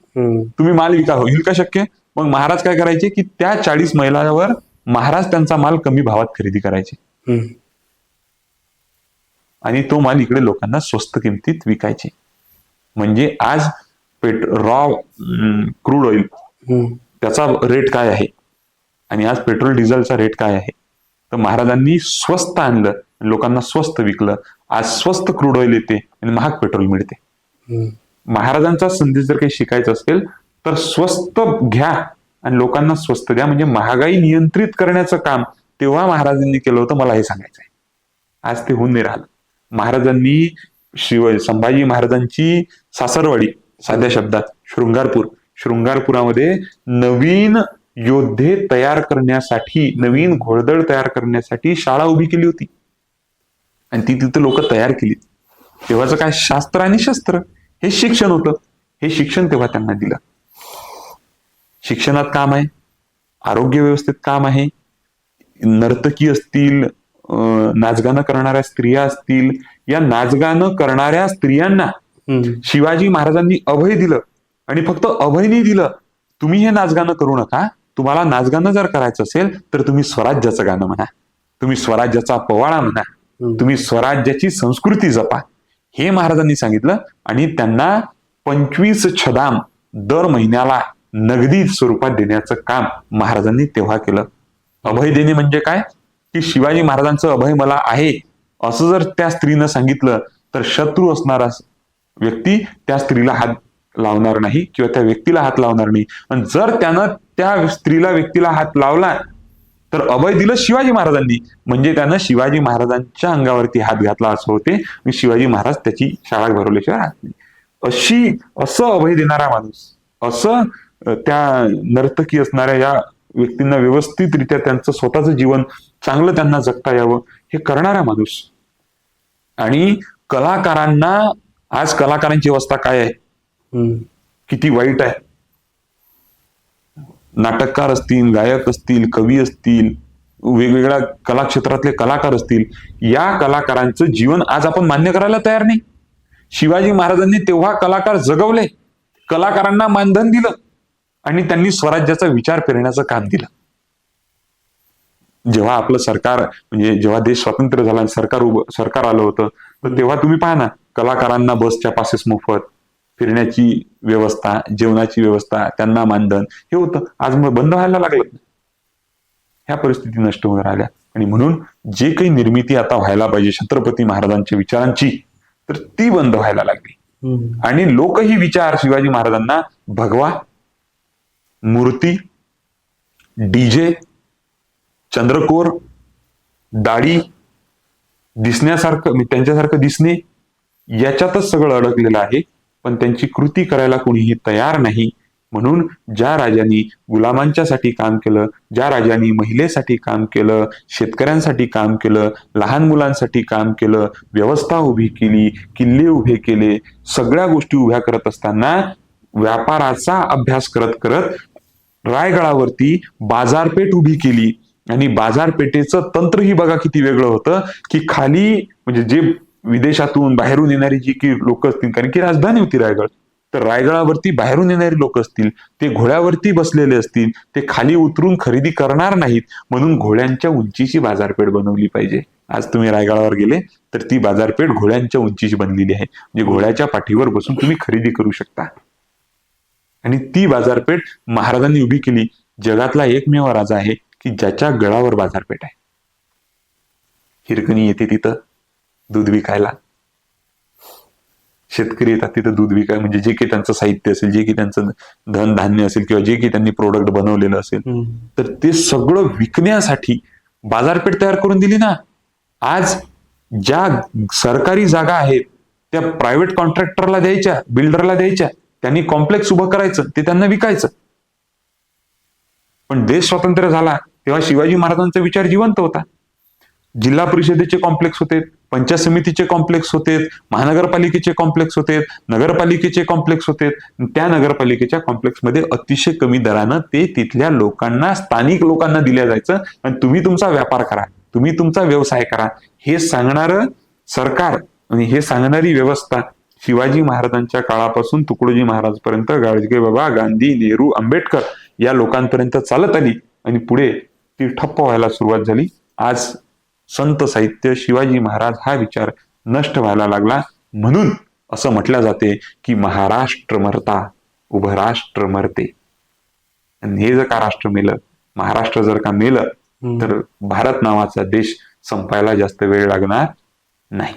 तुम्ही माल विका, होईल का शक्य? मग महाराज काय करायचे की त्या 40 मैलावर महाराज त्यांचा माल कमी भावात खरेदी करायचे आणि तो माल इकडे लोकांना स्वस्त किमतीत विकायचे. म्हणजे आज रॉ क्रूड ऑइल त्याचा रेट काय आहे आणि आज पेट्रोल डिझेलचा रेट काय आहे, तर महाराजांनी स्वस्त आणलं, लोकांना स्वस्त विकलं. आज स्वस्त क्रूड ऑइल येते आणि महाग पेट्रोल मिळते. महाराजांचा संदेश जर काही शिकायचा असेल तर स्वस्त घ्या आणि लोकांना स्वस्त द्या, म्हणजे महागाई नियंत्रित करण्याचं काम तेव्हा महाराजांनी केलं होतं. मला हे सांगायचं आहे, आज ते होऊन नाही राहिलं. महाराजांनी संभाजी महाराजांची सासरवाडी, साध्या शब्दात शृंगारपुरामध्ये नवीन योद्धे तयार करण्यासाठी, नवीन घोडदळ तयार करण्यासाठी शाळा उभी केली होती आणि ती तिथं लोक तयार केली. तेव्हाचं काय शास्त्र आणि शस्त्र हे शिक्षण होतं. हे शिक्षण तेव्हा त्यांना दिलं. शिक्षणात काम आहे, आरोग्य व्यवस्थेत काम आहे, नर्तकी असतील, नाचगाणं करणाऱ्या स्त्रिया असतील, या नाचगाणं करणाऱ्या स्त्रियांना शिवाजी महाराजांनी अभय दिलं. आणि फक्त अभय नाही दिलं, तुम्ही हे नाचगाणं करू नका, तुम्हाला नाचगाणं जर करायचं असेल तर तुम्ही स्वराज्याचं गाणं म्हणा, तुम्ही स्वराज्याचा पोवाडा म्हणा, तुम्ही स्वराज्याची संस्कृती जपा, हे महाराजांनी सांगितलं. आणि त्यांना 25 छदाम दर महिन्याला नगदी स्वरूपात देण्याचं काम महाराजांनी तेव्हा केलं. अभय देणे म्हणजे काय की शिवाजी महाराजांचं अभय मला आहे असं जर त्या स्त्रीनं सांगितलं तर शत्रू असणारा व्यक्ती त्या स्त्रीला हात लावणार नाही किंवा त्या व्यक्तीला हात लावणार नाही. आणि जर त्यानं त्या स्त्रीला व्यक्तीला हात लावला तर अभय दिलं शिवाजी महाराजांनी, म्हणजे त्यानं शिवाजी महाराजांच्या अंगावरती हात घातला असं होते. शिवाजी महाराज त्याची शाळा भरवल्याशिवाय राहत नाही. असं अभय देणारा माणूस, असं त्या नर्तकी असणाऱ्या या व्यक्तींना व्यवस्थितरित्या त्यांचं स्वतःचं जीवन चांगलं त्यांना जगता यावं हे करणारा माणूस. आणि कलाकारांना, आज कलाकारांची अवस्था काय आहे, किती वाईट आहे. नाटककार असतील, गायक असतील, कवी असतील, वेगवेगळ्या कला क्षेत्रातले कलाकार असतील, या कलाकारांचं जीवन आज आपण मान्य करायला तयार नाही. शिवाजी महाराजांनी तेव्हा कलाकार जगवले, कलाकारांना मानधन दिलं, आणि त्यांनी स्वराज्याचा विचार करण्याचं काम दिलं. जेव्हा आपलं सरकार म्हणजे जेव्हा देश स्वतंत्र झाला आणि सरकार आलं होतं, तर तेव्हा तुम्ही पहा ना, कलाकारांना बसच्या पासेस मोफत, फिरण्याची व्यवस्था, जेवणाची व्यवस्था, त्यांना मानधन हे होतं. आज मग बंद व्हायला लागलं. ह्या परिस्थिती नष्ट होऊन राहिल्या. आणि म्हणून जे काही निर्मिती आता व्हायला पाहिजे छत्रपती महाराजांच्या विचारांची, तर ती बंद व्हायला लागली. आणि लोकही विचार शिवाजी महाराजांना भगवा, मूर्ती, डीजे, चंद्रकोर, दाढी, दिसण्यासारखं त्यांच्यासारखं दिसणे, याच्यातच सगळं अडकलेलं आहे. पण त्यांची कृती करायला कोणीही तयार नाही. म्हणून ज्या राजांनी गुलामांच्यासाठी काम केलं, ज्या राजांनी महिलेसाठी काम केलं, शेतकऱ्यांसाठी काम केलं, लहान मुलांसाठी काम केलं, व्यवस्था उभी केली, किल्ले उभे केले, सगळ्या गोष्टी उभ्या करत असताना व्यापाराचा अभ्यास करत करत रायगडावरती बाजारपेठ उभी केली. आणि बाजारपेठेचं तंत्रही बघा किती वेगळं होतं, की खाली म्हणजे जे विदेशातून बाहेरून येणारी जी की लोक असतील, कारण की राजधानी होती रायगड, तर रायगडावरती बाहेरून येणारी लोक असतील, ते घोड्यावरती बसलेले असतील, ते खाली उतरून खरेदी करणार नाहीत, म्हणून घोड्यांच्या उंचीची बाजारपेठ बनवली पाहिजे. आज तुम्ही रायगडावर गेले तर ती बाजारपेठ घोड्यांच्या उंचीची बनलेली आहे, म्हणजे घोड्याच्या पाठीवर बसून तुम्ही खरेदी करू शकता. आणि ती बाजारपेठ महाराजांनी उभी केली. जगातला एकमेव राजा आहे की ज्याच्या गळावर बाजारपेठ आहे. हिरकणी येते तिथं दूध विकायला, शेतकरी येतात तिथं दूध विकायला, म्हणजे जे काही त्यांचं साहित्य असेल, जे काही त्यांचं धन धान्य असेल, किंवा जे काही त्यांनी प्रोडक्ट बनवलेलं असेल, तर ते सगळं विकण्यासाठी बाजारपेठ तयार करून दिली ना. आज ज्या सरकारी जागा आहेत त्या प्रायव्हेट कॉन्ट्रॅक्टरला द्यायच्या, बिल्डरला द्यायच्या, त्यांनी कॉम्प्लेक्स उभं करायचं, ते त्यांना विकायचं. पण देश स्वतंत्र झाला तेव्हा शिवाजी महाराजांचा विचार जिवंत होता. जिल्हा परिषदेचे कॉम्प्लेक्स होते, पंचायत समितीचे कॉम्प्लेक्स होते, महानगरपालिकेचे कॉम्प्लेक्स होते, नगरपालिकेचे कॉम्प्लेक्स होते. त्या नगरपालिकेच्या कॉम्प्लेक्समध्ये अतिशय कमी दरानं ते तिथल्या लोकांना, स्थानिक लोकांना दिल्या जायचं. आणि तुम्ही तुमचा व्यापार करा, तुम्ही तुमचा व्यवसाय करा, हे सांगणारं सरकार आणि हे सांगणारी व्यवस्था शिवाजी महाराजांच्या काळापासून तुकडोजी महाराजपर्यंत, गाडगे बाबा, गांधी, नेहरू, आंबेडकर या लोकांपर्यंत चालत आली. आणि पुढे ती ठप्प व्हायला सुरुवात झाली. आज संत साहित्य, शिवाजी महाराज हा विचार नष्ट व्हायला लागला. म्हणून असं म्हटलं जाते की महाराष्ट्र मरता उभं राष्ट्र मरते. आणि हे जर का राष्ट्र मेलं, महाराष्ट्र जर का मेलं, तर भारत नावाचा देश संपायला जास्त वेळ लागणार नाही.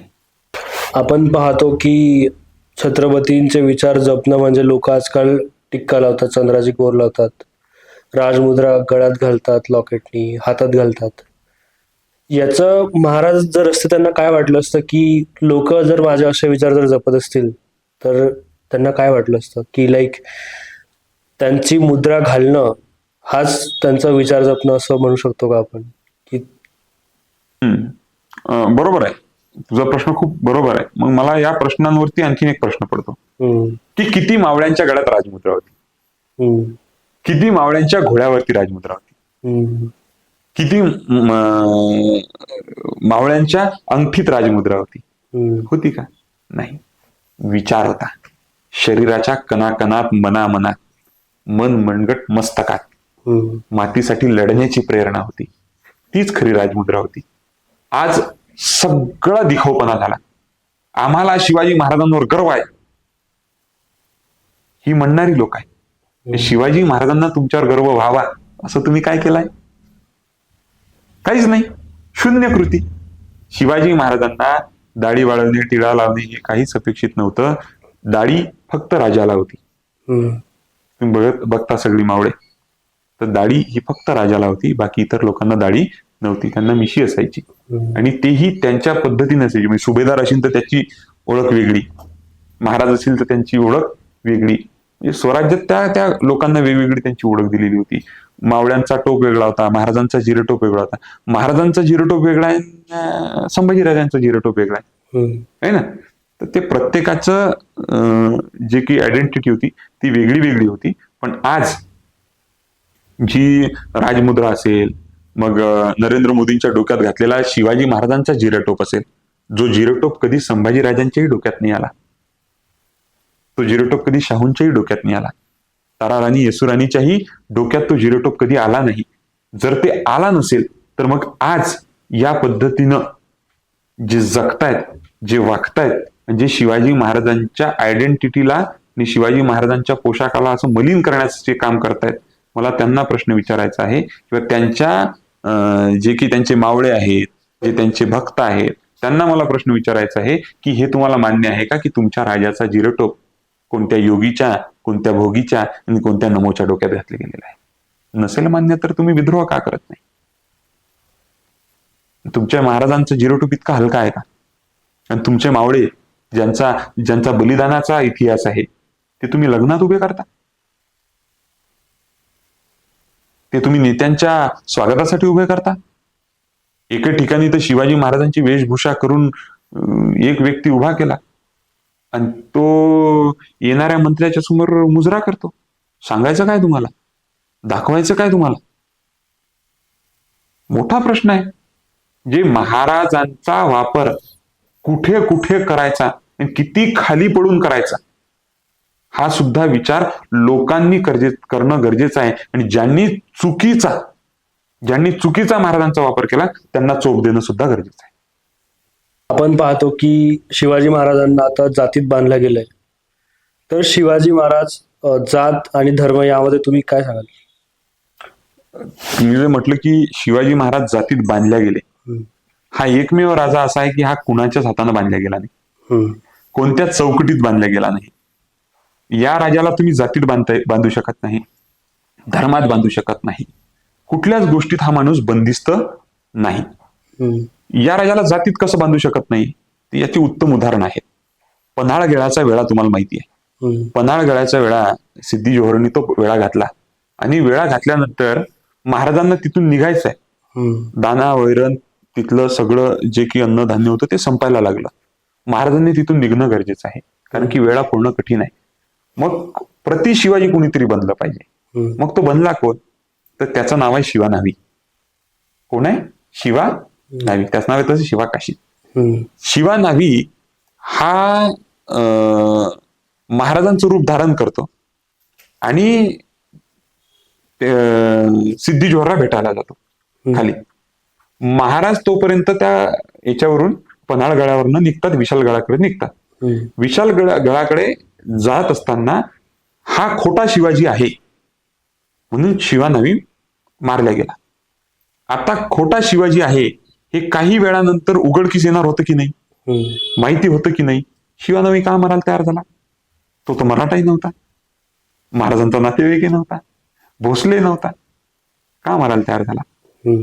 आपण पाहतो की छत्रपतींचे विचार जपणं म्हणजे लोक आजकाल टिक्का लावतात, चंद्राची कोर लावतात, राजमुद्रा गळ्यात घालतात, लॉकेटनी हातात घालतात. याचं महाराज जर असते त्यांना काय वाटलं असतं, की लोक जर माझे असे विचार जर जपत असतील तर त्यांना काय वाटलं असतं, की लाईक त्यांची मुद्रा घालणं हाच त्यांचा विचार जपणं असं म्हणू शकतो का आपण? की बरोबर आहे, तुझा प्रश्न खूप बरोबर आहे. मग मला या प्रश्नांवरती आणखीन एक प्रश्न पडतो की किती मावळ्यांच्या गळ्यात राजमुद्रा होती, किती मावळ्यांच्या घोड्यावरती राजमुद्रा होती, किती मावळ्यांच्या अंगठीत राजमुद्रा होती, होती का? नाही. विचार होता, शरीराच्या कणाकणात, मनामनात, मन मनगट मस्तकात मातीसाठी लढण्याची प्रेरणा होती. तीच खरी राजमुद्रा होती. आज सगळा दिखाऊपणा झाला. आम्हाला शिवाजी महाराजांवर गर्व आहे ही म्हणणारी लोक आहे. शिवाजी महाराजांना तुमच्यावर गर्व व्हावा असं तुम्ही काय केलंय? काहीच नाही, शून्य कृती. शिवाजी महाराजांना दाढी वाढवणे, टिळा लावणे हे काहीच अपेक्षित नव्हतं. दाढी फक्त राजाला होती. तुम्ही बघता सगळी मावळे, तर दाढी ही फक्त राजाला होती, बाकी इतर लोकांना दाढी नव्हती. त्यांना मिशी असायची आणि तेही त्यांच्या पद्धतीने असायची. म्हणजे सुभेदार असेल तर त्याची ओळख वेगळी, महाराज असेल तर त्यांची ओळख वेगळी. म्हणजे स्वराज्यात त्या त्या लोकांना वेगवेगळी त्यांची ओळख दिलेली होती. मावळ्यांचा टोप वेगळा होता, महाराजांचा जिरटोप वेगळा होता. महाराजांचा जिरटोप वेगळा आहे, संभाजीराजांचा जिरटोप वेगळा आहे ना. तर ते प्रत्येकाचं जे काही आयडेंटिटी होती ती वेगळी वेगळी होती. पण आज जी राजमुद्रा असेल, मग नरेंद्र मोदींच्या डोक्यात घातलेला शिवाजी महाराजांचा जिरटोप असेल, जो जिरटोप कधी संभाजीराजांच्याही डोक्यात नाही आला, तो जिरटोप कधी शाहूंच्याही डोक्यात नाही आला. ताराराणी येसुराणीच्याही डोक्यात तो जिरोटोप कधी आला नाही. जर ते आला नसेल तर मग आज या पद्धतीनं जे जगतायत, जे वागतायत, जे शिवाजी महाराजांच्या आयडेंटिटीला आणि शिवाजी महाराजांच्या पोशाखाला असं मलिन करण्याचं जे काम करतायत, मला त्यांना प्रश्न विचारायचा आहे. किंवा त्यांच्या जे की त्यांचे मावळे आहेत, जे त्यांचे भक्त आहेत, त्यांना मला प्रश्न विचारायचा आहे की हे तुम्हाला मान्य आहे का की तुमच्या राजाचा जिरोटोप कोणत्या योगीच्या, कोणत्या भोगीच्या आणि कोणत्या नमोच्या डोक्यात घातले गेलेला आहे? नसेल मान्य तर तुम्ही विद्रोह का करत नाही? तुमच्या महाराजांचं जिरोटोप इतका हलका आहे का? आणि तुमचे मावळे ज्यांचा बलिदानाचा इतिहास आहे ते तुम्ही लग्नात उभे करता? ते तुम्ही नेत्यांच्या स्वागतासाठी उभे करता? एके ठिकाणी तर शिवाजी महाराजांची वेशभूषा करून एक व्यक्ती उभा केला आणि तो येणाऱ्या मंत्र्याच्या समोर मुजरा करतो. सांगायचं काय तुम्हाला? दाखवायचं काय तुम्हाला? मोठा प्रश्न आहे. जे महाराजांचा वापर कुठे कुठे करायचा आणि किती खाली पडून करायचा, हा सुद्धा विचार लोकांनी करणं गरजेचं आहे. आणि ज्यांनी चुकीचा महाराजांचा वापर केला त्यांना चोप देणं सुद्धा गरजेचं आहे. आपण पाहतो की शिवाजी महाराजांना आता जातीत बांधलं गेलंय, तर शिवाजी महाराज जात आणि धर्म यामध्ये तुम्ही काय सांगाल? मी जे म्हटलं की शिवाजी महाराज जातीत बांधल्या गेले, हा एकमेव राजा असा आहे की हा कुणाच्याच हाताने बांधला गेला नाही, कोणत्या चौकटीत बांधला गेला नाही. या राजाला तुम्ही जातीत बांधू शकत नाही, धर्मात बांधू शकत नाही, कुठल्याच गोष्टीत हा माणूस बंदिस्त नाही. या राजाला जातीत कसं बांधू शकत नाही याची उत्तम उदाहरण आहे. पन्हाळगडाचा वेळा तुम्हाला माहिती आहे. पन्हाळगडाच्या वेळा सिद्धी जोहरनी तो वेळा घातला आणि वेळा घातल्यानंतर महाराजांना तिथून निघायचं आहे. दाना वैरण तिथलं सगळं जे की अन्नधान्य होतं ते संपायला लागलं. महाराजांनी तिथून निघणं गरजेचं आहे, कारण की वेळा पूर्ण कठीण आहे. मग प्रति शिवाजी कोणीतरी बनलं पाहिजे. मग तो बनला कोण? तर त्याचं नाव आहे शिवा न्हावी. कोण आहे? शिवा न्हावी. त्याचं नाव आहे तसं शिवा काशी. शिवा न्हावी हा महाराजांचं रूप धारण करतो आणि सिद्धी जोहरला भेटायला जातो खाली. महाराज तोपर्यंत त्या याच्यावरून पन्हाळगडावरनं निघतात, विशालगडाकडे निघतात. विशालगडाकडे जात असताना हा खोटा शिवाजी आहे म्हणून शिवा न्हावी मारला गेला. आता खोटा शिवाजी आहे हे काही वेळानंतर उघडकीस येणार होतं की नाही, माहिती होतं की नाही. शिवा न्हावी का मारायला तयार झाला? तो मराठाही नव्हता, महाराजांचा नातेवाईकही नव्हता, भोसले नव्हता. का मारायला तयार झाला?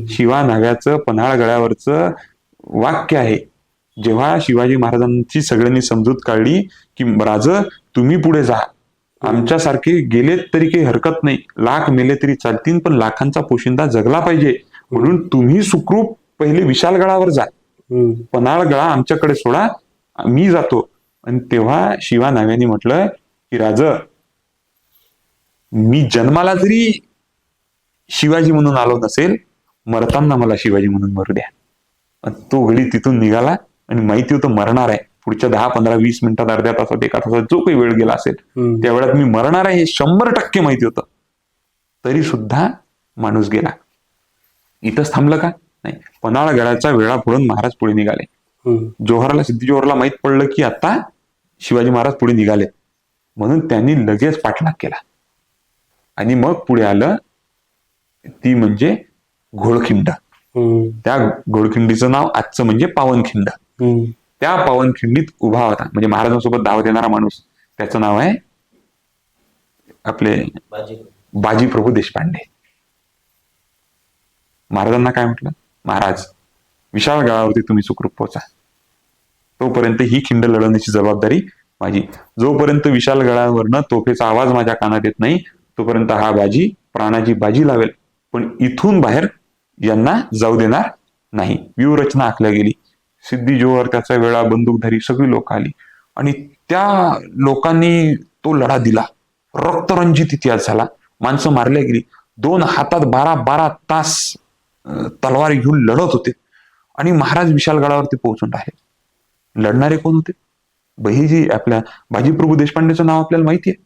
शिवा न्हाव्याचं पन्हाळगडावरचं वाक्य आहे, जेव्हा शिवाजी महाराजांची सगळ्यांनी समजूत काढली की राज तुम्ही पुढे जा, आमच्यासारखे गेलेत तरी काही हरकत नाही, लाख मेले तरी चालतील, पण लाखांचा पोशिंदा जगला पाहिजे, म्हणून तुम्ही सुखरूप पहिले विशालगडावर जा, पन्हाळगडा आमच्याकडे सोडा, मी जातो. आणि तेव्हा शिवा न्हाव्याने म्हटलं की राज मी जन्माला जरी शिवाजी म्हणून आलो नसेल, मरताना मला शिवाजी म्हणून मरू द्या. तो घडी तिथून निघाला आणि माहिती होतं मरणार आहे. पुढच्या 10, 15, 20 मिनिटात, अर्ध्या तासात, एका तासात जो काही वेळ गेला असेल त्या वेळात मी मरणार आहे हे 100% माहिती होतं. तरी सुद्धा माणूस गेला. इथंच थांबलं का? नाही. पन्हाळगडाच्या वेळा पुढून महाराज पुढे निघाले. सिद्धी जोहरला माहित पडलं की आता शिवाजी महाराज पुढे निघाले, म्हणून त्यांनी लगेच पाठलाग केला आणि मग पुढे आलं ती म्हणजे घोडखिंड. त्या घोडखिंडीचं नाव आजचं म्हणजे पावनखिंड. त्या पावनखिंडीत उभा होता म्हणजे महाराजांसोबत धावत येणारा माणूस, त्याचं नाव आहे आपले बाजीप्रभू देशपांडे. महाराजांना काय म्हटलं? महाराज विशाळगडावरती तुम्ही सुखरूप पोहोचा, तोपर्यंत ही खिंड लढवण्याची जबाबदारी माझी. जोपर्यंत विशालगडावरनं तोफेचा आवाज माझ्या कानात येत नाही तोपर्यंत हा बाजी प्राणाची बाजी लावेल, पण इथून बाहेर यांना जाऊ देणार नाही. व्यूहरचना आखल्या गेली. सिद्धी जोहर, त्याचा वेळा, बंदूकधारी सगळी लोक आली आणि त्या लोकांनी तो लढा दिला. रक्तरंजित इतिहास झाला. माणसं मारल्या गेली. 2 हातात 12 तास तलवारी घेऊन लढत होते आणि महाराज विशालगडावरती पोहोचून राहिले. लढणारे कोण होते? बहिजी आपल्या बाजीप्रभू देशपांडेचं नाव आपल्याला माहिती आहे,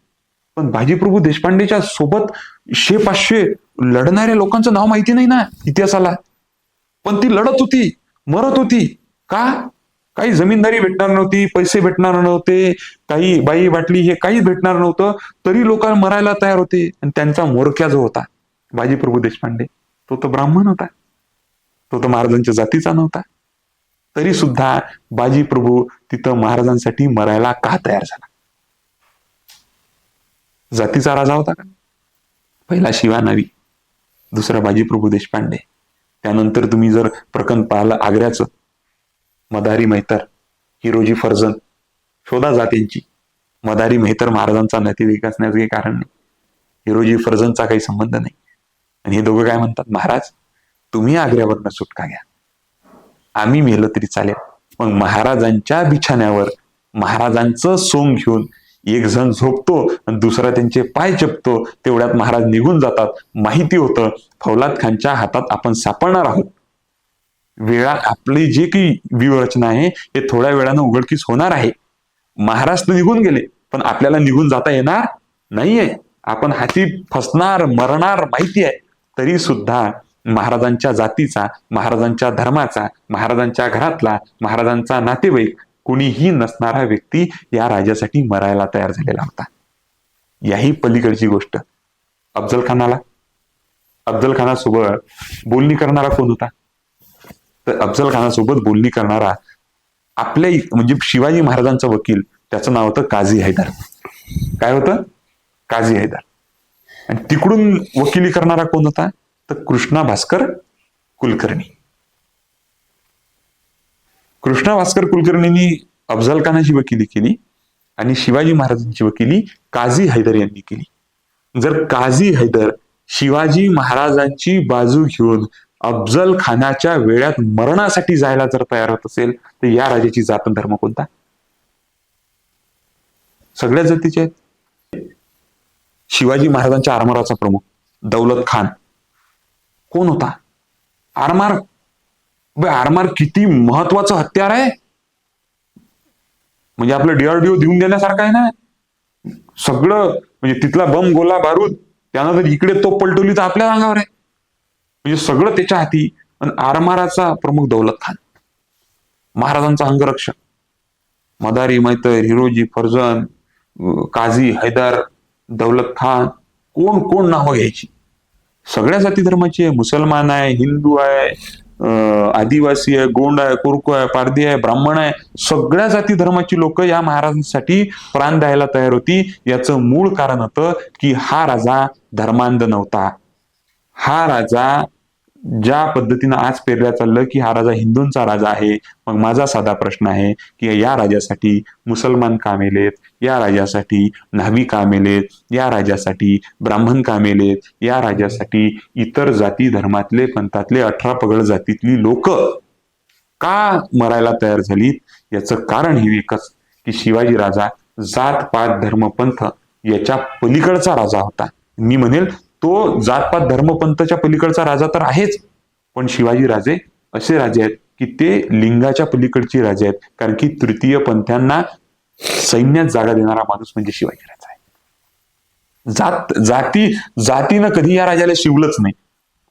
पण बाजीप्रभू देशपांडेच्या सोबत 100-500 लढणाऱ्या लोकांचं नाव माहिती नाही ना इतिहासाला. पण ती लढत होती, मरत होती. का? काही जमीनदारी भेटणार नव्हती, पैसे भेटणार नव्हते, काही बाई बाटली हे काहीच भेटणार नव्हतं, तरी लोक मरायला तयार होते. आणि त्यांचा म्होरक्या जो होता बाजीप्रभू देशपांडे, तो तर ब्राह्मण होता, तो तर महाराजांच्या जातीचा नव्हता. तरी सुद्धा बाजीप्रभू तिथं महाराजांसाठी मरायला का तयार झाला? जातीचा राजा होता का? पहिला शिवानवी, दुसरा बाजीप्रभू देशपांडे. त्यानंतर तुम्ही जर प्रकरण पाहिलं आग्र्याचं, मदारी मेहतर, हिरोजी फर्जंद, शोधा जातींची. मदारी मेहतर महाराजांचा नातेवाईक असण्याचं काही कारण नाही, हिरोजी फर्जंदचा काही संबंध नाही. आणि हे दोघं काय म्हणतात, महाराज तुम्ही आग्र्यावरनं सुटका घ्या, आम्ही मेलं तरी चालेल. मग महाराजांच्या बिछाण्यावर महाराजांचं सोंग घेऊन एक जण झोपतो आणि दुसरा त्यांचे पाय चपतो. तेवढ्यात महाराज निघून जातात. माहिती होतं फौलाद खानच्या हातात आपण सापडणार आहोत. वेळा आपली जी काही व्यूहरचना आहे हे थोड्या वेळानं उघडकीस होणार आहे. महाराज तर निघून गेले, पण आपल्याला निघून जाता येणार नाहीये. आपण हाती फसणार, मरणार माहिती आहे. तरी सुद्धा महाराजांच्या जातीचा, महाराजांच्या धर्माचा, महाराजांच्या घरातला, महाराजांचा नातेवाईक कुणीही नसणारा व्यक्ती या राजासाठी मरायला तयार झालेला होता. याही पलीकडची गोष्ट अफजल खानासोबत बोलणी करणारा कोण होता? तर अफजल खानासोबत बोलणी करणारा आपल्या म्हणजे शिवाजी महाराजांचा वकील, त्याचं नाव होतं काझी हैदर. काय होतं? काझी हैदर. आणि तिकडून वकिली करणारा कोण होता? तर कृष्णा भास्कर कुलकर्णी. कृष्णा भास्कर कुलकर्णींनी अफजल खानाची वकिली केली आणि शिवाजी महाराजांची वकिली काझी हैदर यांनी केली. जर काझी हैदर शिवाजी महाराजांची बाजू घेऊन अफजल खानाच्या वेळात मरणासाठी जायला जर तयार होत असेल, तर या राजाची जात धर्म कोणता? सगळ्या जातीचे आहेत. शिवाजी महाराजांच्या आरमाराचा प्रमुख दौलत खान कोण होता? आरमार किती महत्वाचं हत्यार आहे, म्हणजे आपलं DRDO देऊन देण्यासारखं आहे ना. सगळं म्हणजे तिथला बम, गोला, बारूद, त्यानंतर इकडे तो पलटवली तर आपल्या अंगावर आहे. म्हणजे सगळं त्याच्या हाती. आणि आरमाराचा प्रमुख दौलत खान, महाराजांचा अंगरक्षक. मदारी मेहतर, हिरोजी फर्जंद, काझी हैदर, दौलत खान, कोण कोण नावं घ्यायची. सगळ्या जाती धर्माची आहे. मुसलमान आहे, हिंदू आहे, आदिवासी आहे, गोंड आहे, कुरकू आहे, पारधी आहे, ब्राह्मण आहे. सगळ्या जाती धर्माची लोक या महाराजांसाठी प्राण द्यायला तयार होती. याचं मूळ कारण होतं की हा राजा धर्मांध नव्हता. हा राजा ज्या पद्धतीनं आज पेरल्या चाललं की हा राजा हिंदूंचा राजा आहे. मग माझा साधा प्रश्न आहे की या राजासाठी मुसलमान का मेलेत? या राजासाठी न्हावी का मेलेत? या राजासाठी ब्राह्मण का मेलेत? या राजासाठी इतर जाती धर्मातले, पंथातले 18 पगड जातीतली लोक का मरायला तयार झालीत? याचं कारण हे एकच की शिवाजी राजा जात पात धर्म पंथ याच्या पलीकडचा राजा होता. मी म्हणेल तो जातपात धर्मपंथच्या पलीकडचा राजा तर आहेच, पण शिवाजी राजे असे राजे आहेत की ते लिंगाच्या पलीकडचे राजे आहेत. कारण की तृतीय पंथांना सैन्यात जागा देणारा माणूस म्हणजे शिवाजी राजा आहे. जातीनं कधी या राजाला शिवलंच नाही.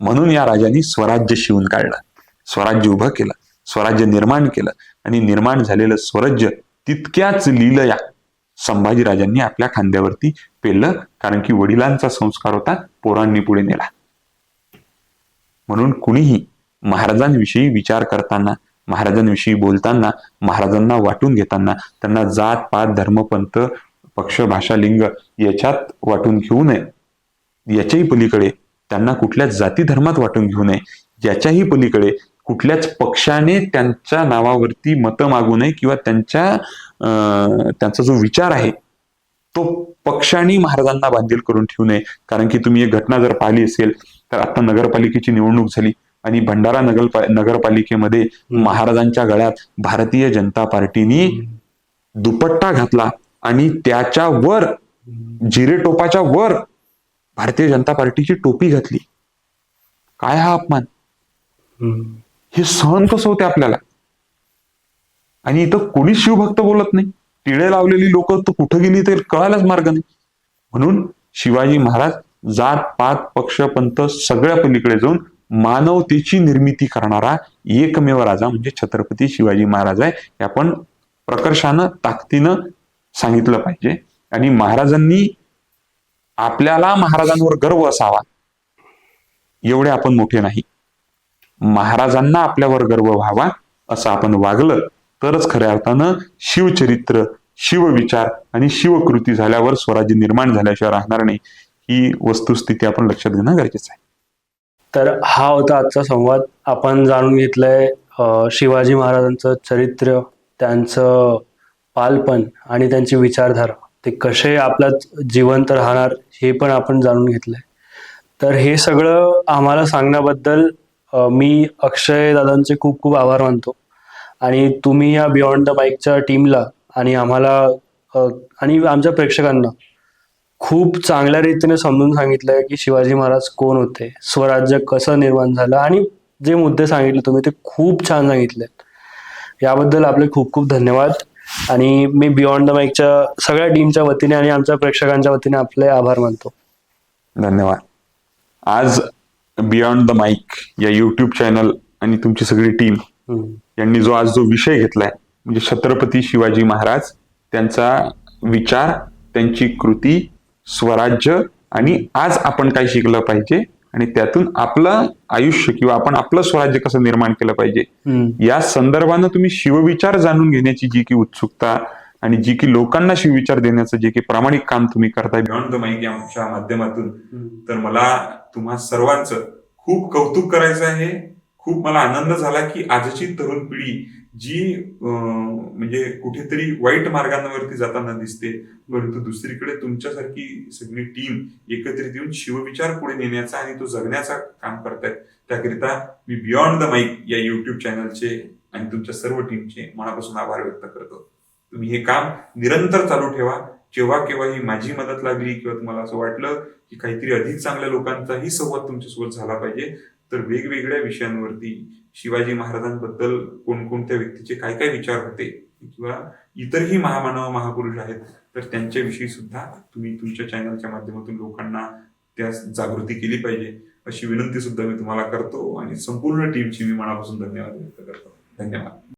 म्हणून या राजाने स्वराज्य शिवून काढलं, स्वराज्य उभं केलं, स्वराज्य निर्माण केलं. आणि निर्माण झालेलं स्वराज्य तितक्याच लीलया संभाजीराजांनी आपल्या खांद्यावरती पेललं. कारण की वडिलांचा संस्कार होता, पोरांनी पुढे नेला. म्हणून कुणीही महाराजांविषयी विचार करताना, महाराजांविषयी बोलताना, महाराजांना वाटून घेताना त्यांना जात पात धर्मपंथ पक्ष भाषा लिंग याच्यात वाटून घेऊ नये. याच्याही पलीकडे त्यांना कुठल्याच जाती धर्मात वाटून घेऊ नये. याच्याही पलीकडे कुठल्याच पक्षाने त्यांच्या नावावरती मतं मागू नये किंवा त्यांचा जो विचार आहे तो पक्षाने महाराजांना बांधील करून ठेवू नये. कारण की तुम्ही एक घटना जर पाहिली असेल तर आता नगरपालिकेची निवडणूक झाली आणि भंडारा नगरपालिकेमध्ये महाराजांच्या गळ्यात भारतीय जनता पार्टीने दुपट्टा घातला आणि त्याच्यावर जिरे टोपाच्या वर भारतीय जनता पार्टीची टोपी घातली. काय हा अपमान! हे सहन कसं होते आपल्याला? आणि इथं कोणीच शिवभक्त बोलत नाही. टिळे लावलेली लोक तर कुठं गेली तर कळायलाच मार्ग नाही. म्हणून शिवाजी महाराज जात पात पक्ष पंथ सगळ्या पलीकडे जाऊन मानवतेची निर्मिती करणारा एकमेव राजा म्हणजे छत्रपती शिवाजी महाराज आहे. हे आपण प्रकर्षानं ताकदीनं सांगितलं पाहिजे. आणि महाराजांनी आपल्याला महाराजांवर गर्व असावा एवढे आपण मोठे नाही. महाराजांना आपल्यावर गर्व व्हावा असं आपण वागलं तरच खऱ्या अर्थानं शिवचरित्र, शिवविचार आणि शिवकृती झाल्यावर स्वराज्य निर्माण झाल्याशिवाय राहणार नाही. ही वस्तुस्थिती आपण लक्षात घेणं गरजेचं आहे. तर हा होता आजचा संवाद. आपण जाणून घेतलंय शिवाजी महाराजांचं चरित्र, त्यांचं बालपण आणि त्यांची विचारधारा, ते कसे आपल्यात जिवंत राहणार हे पण आपण जाणून घेतलंय. तर हे सगळं आम्हाला सांगण्याबद्दल मी अक्षय दादांचे खूप खूप आभार मानतो. आणि तुम्ही या बियॉन्ड द माईकच्या टीमला आणि आम्हाला आणि आमच्या प्रेक्षकांना खूप चांगल्या रीतीने समजून सांगितलंय की शिवाजी महाराज कोण होते, स्वराज्य कसं निर्माण झालं, आणि जे मुद्दे सांगितले तुम्ही ते खूप छान सांगितले. याबद्दल आपले खूप खूप धन्यवाद. आणि मी बियॉन्ड द माईकच्या सगळ्या टीमच्या वतीने आणि आमच्या प्रेक्षकांच्या वतीने आपले आभार मानतो. धन्यवाद. आज बियॉन्ड द माईक या युट्यूब चॅनल आणि तुमची सगळी टीम यांनी आज जो विषय घेतलाय म्हणजे छत्रपती शिवाजी महाराज, त्यांचा विचार, त्यांची कृती, स्वराज्य आणि आज आपण काय शिकलं पाहिजे आणि त्यातून आपलं आयुष्य किंवा आपण आपलं स्वराज्य कसं निर्माण केलं पाहिजे या संदर्भानं तुम्ही शिवविचार जाणून घेण्याची जी की उत्सुकता आणि जी की लोकांना शिवविचार देण्याचं जे की प्रामाणिक काम तुम्ही करताय बियॉन्ड द माईक यांच्या माध्यमातून, तर मला तुम्हा सर्वांचं खूप कौतुक करायचं आहे. खूप मला आनंद झाला की आजची तरुण पिढी जी म्हणजे कुठेतरी वाईट मार्गांवरती जाताना दिसते, परंतु दुसरीकडे तुमच्यासारखी सगळी टीम एकत्रित येऊन शिवविचार पुढे नेण्याचा आणि तो जगण्याचा काम करतायत. त्याकरिता मी बियॉन्ड द माईक या युट्यूब चॅनलचे आणि तुमच्या सर्व टीमचे मनापासून आभार व्यक्त करतो. तुम्ही हे काम निरंतर चालू ठेवा. जेव्हा केव्हाही माझी मदत लागली किंवा तुम्हाला असं वाटलं की काहीतरी अधिक चांगल्या लोकांचाही संवाद तुमच्यासोबत झाला पाहिजे, तर वेगवेगळ्या विषयांवरती शिवाजी महाराजांबद्दल कोणकोणत्या व्यक्तीचे काय काय विचार होते किंवा इतरही महामानव महापुरुष आहेत, तर त्यांच्याविषयी सुद्धा तुम्ही तुमच्या चॅनलच्या माध्यमातून लोकांना त्या जागृती केली पाहिजे अशी विनंती सुद्धा मी तुम्हाला करतो आणि संपूर्ण टीमची मी मनापासून धन्यवाद व्यक्त करतो. धन्यवाद.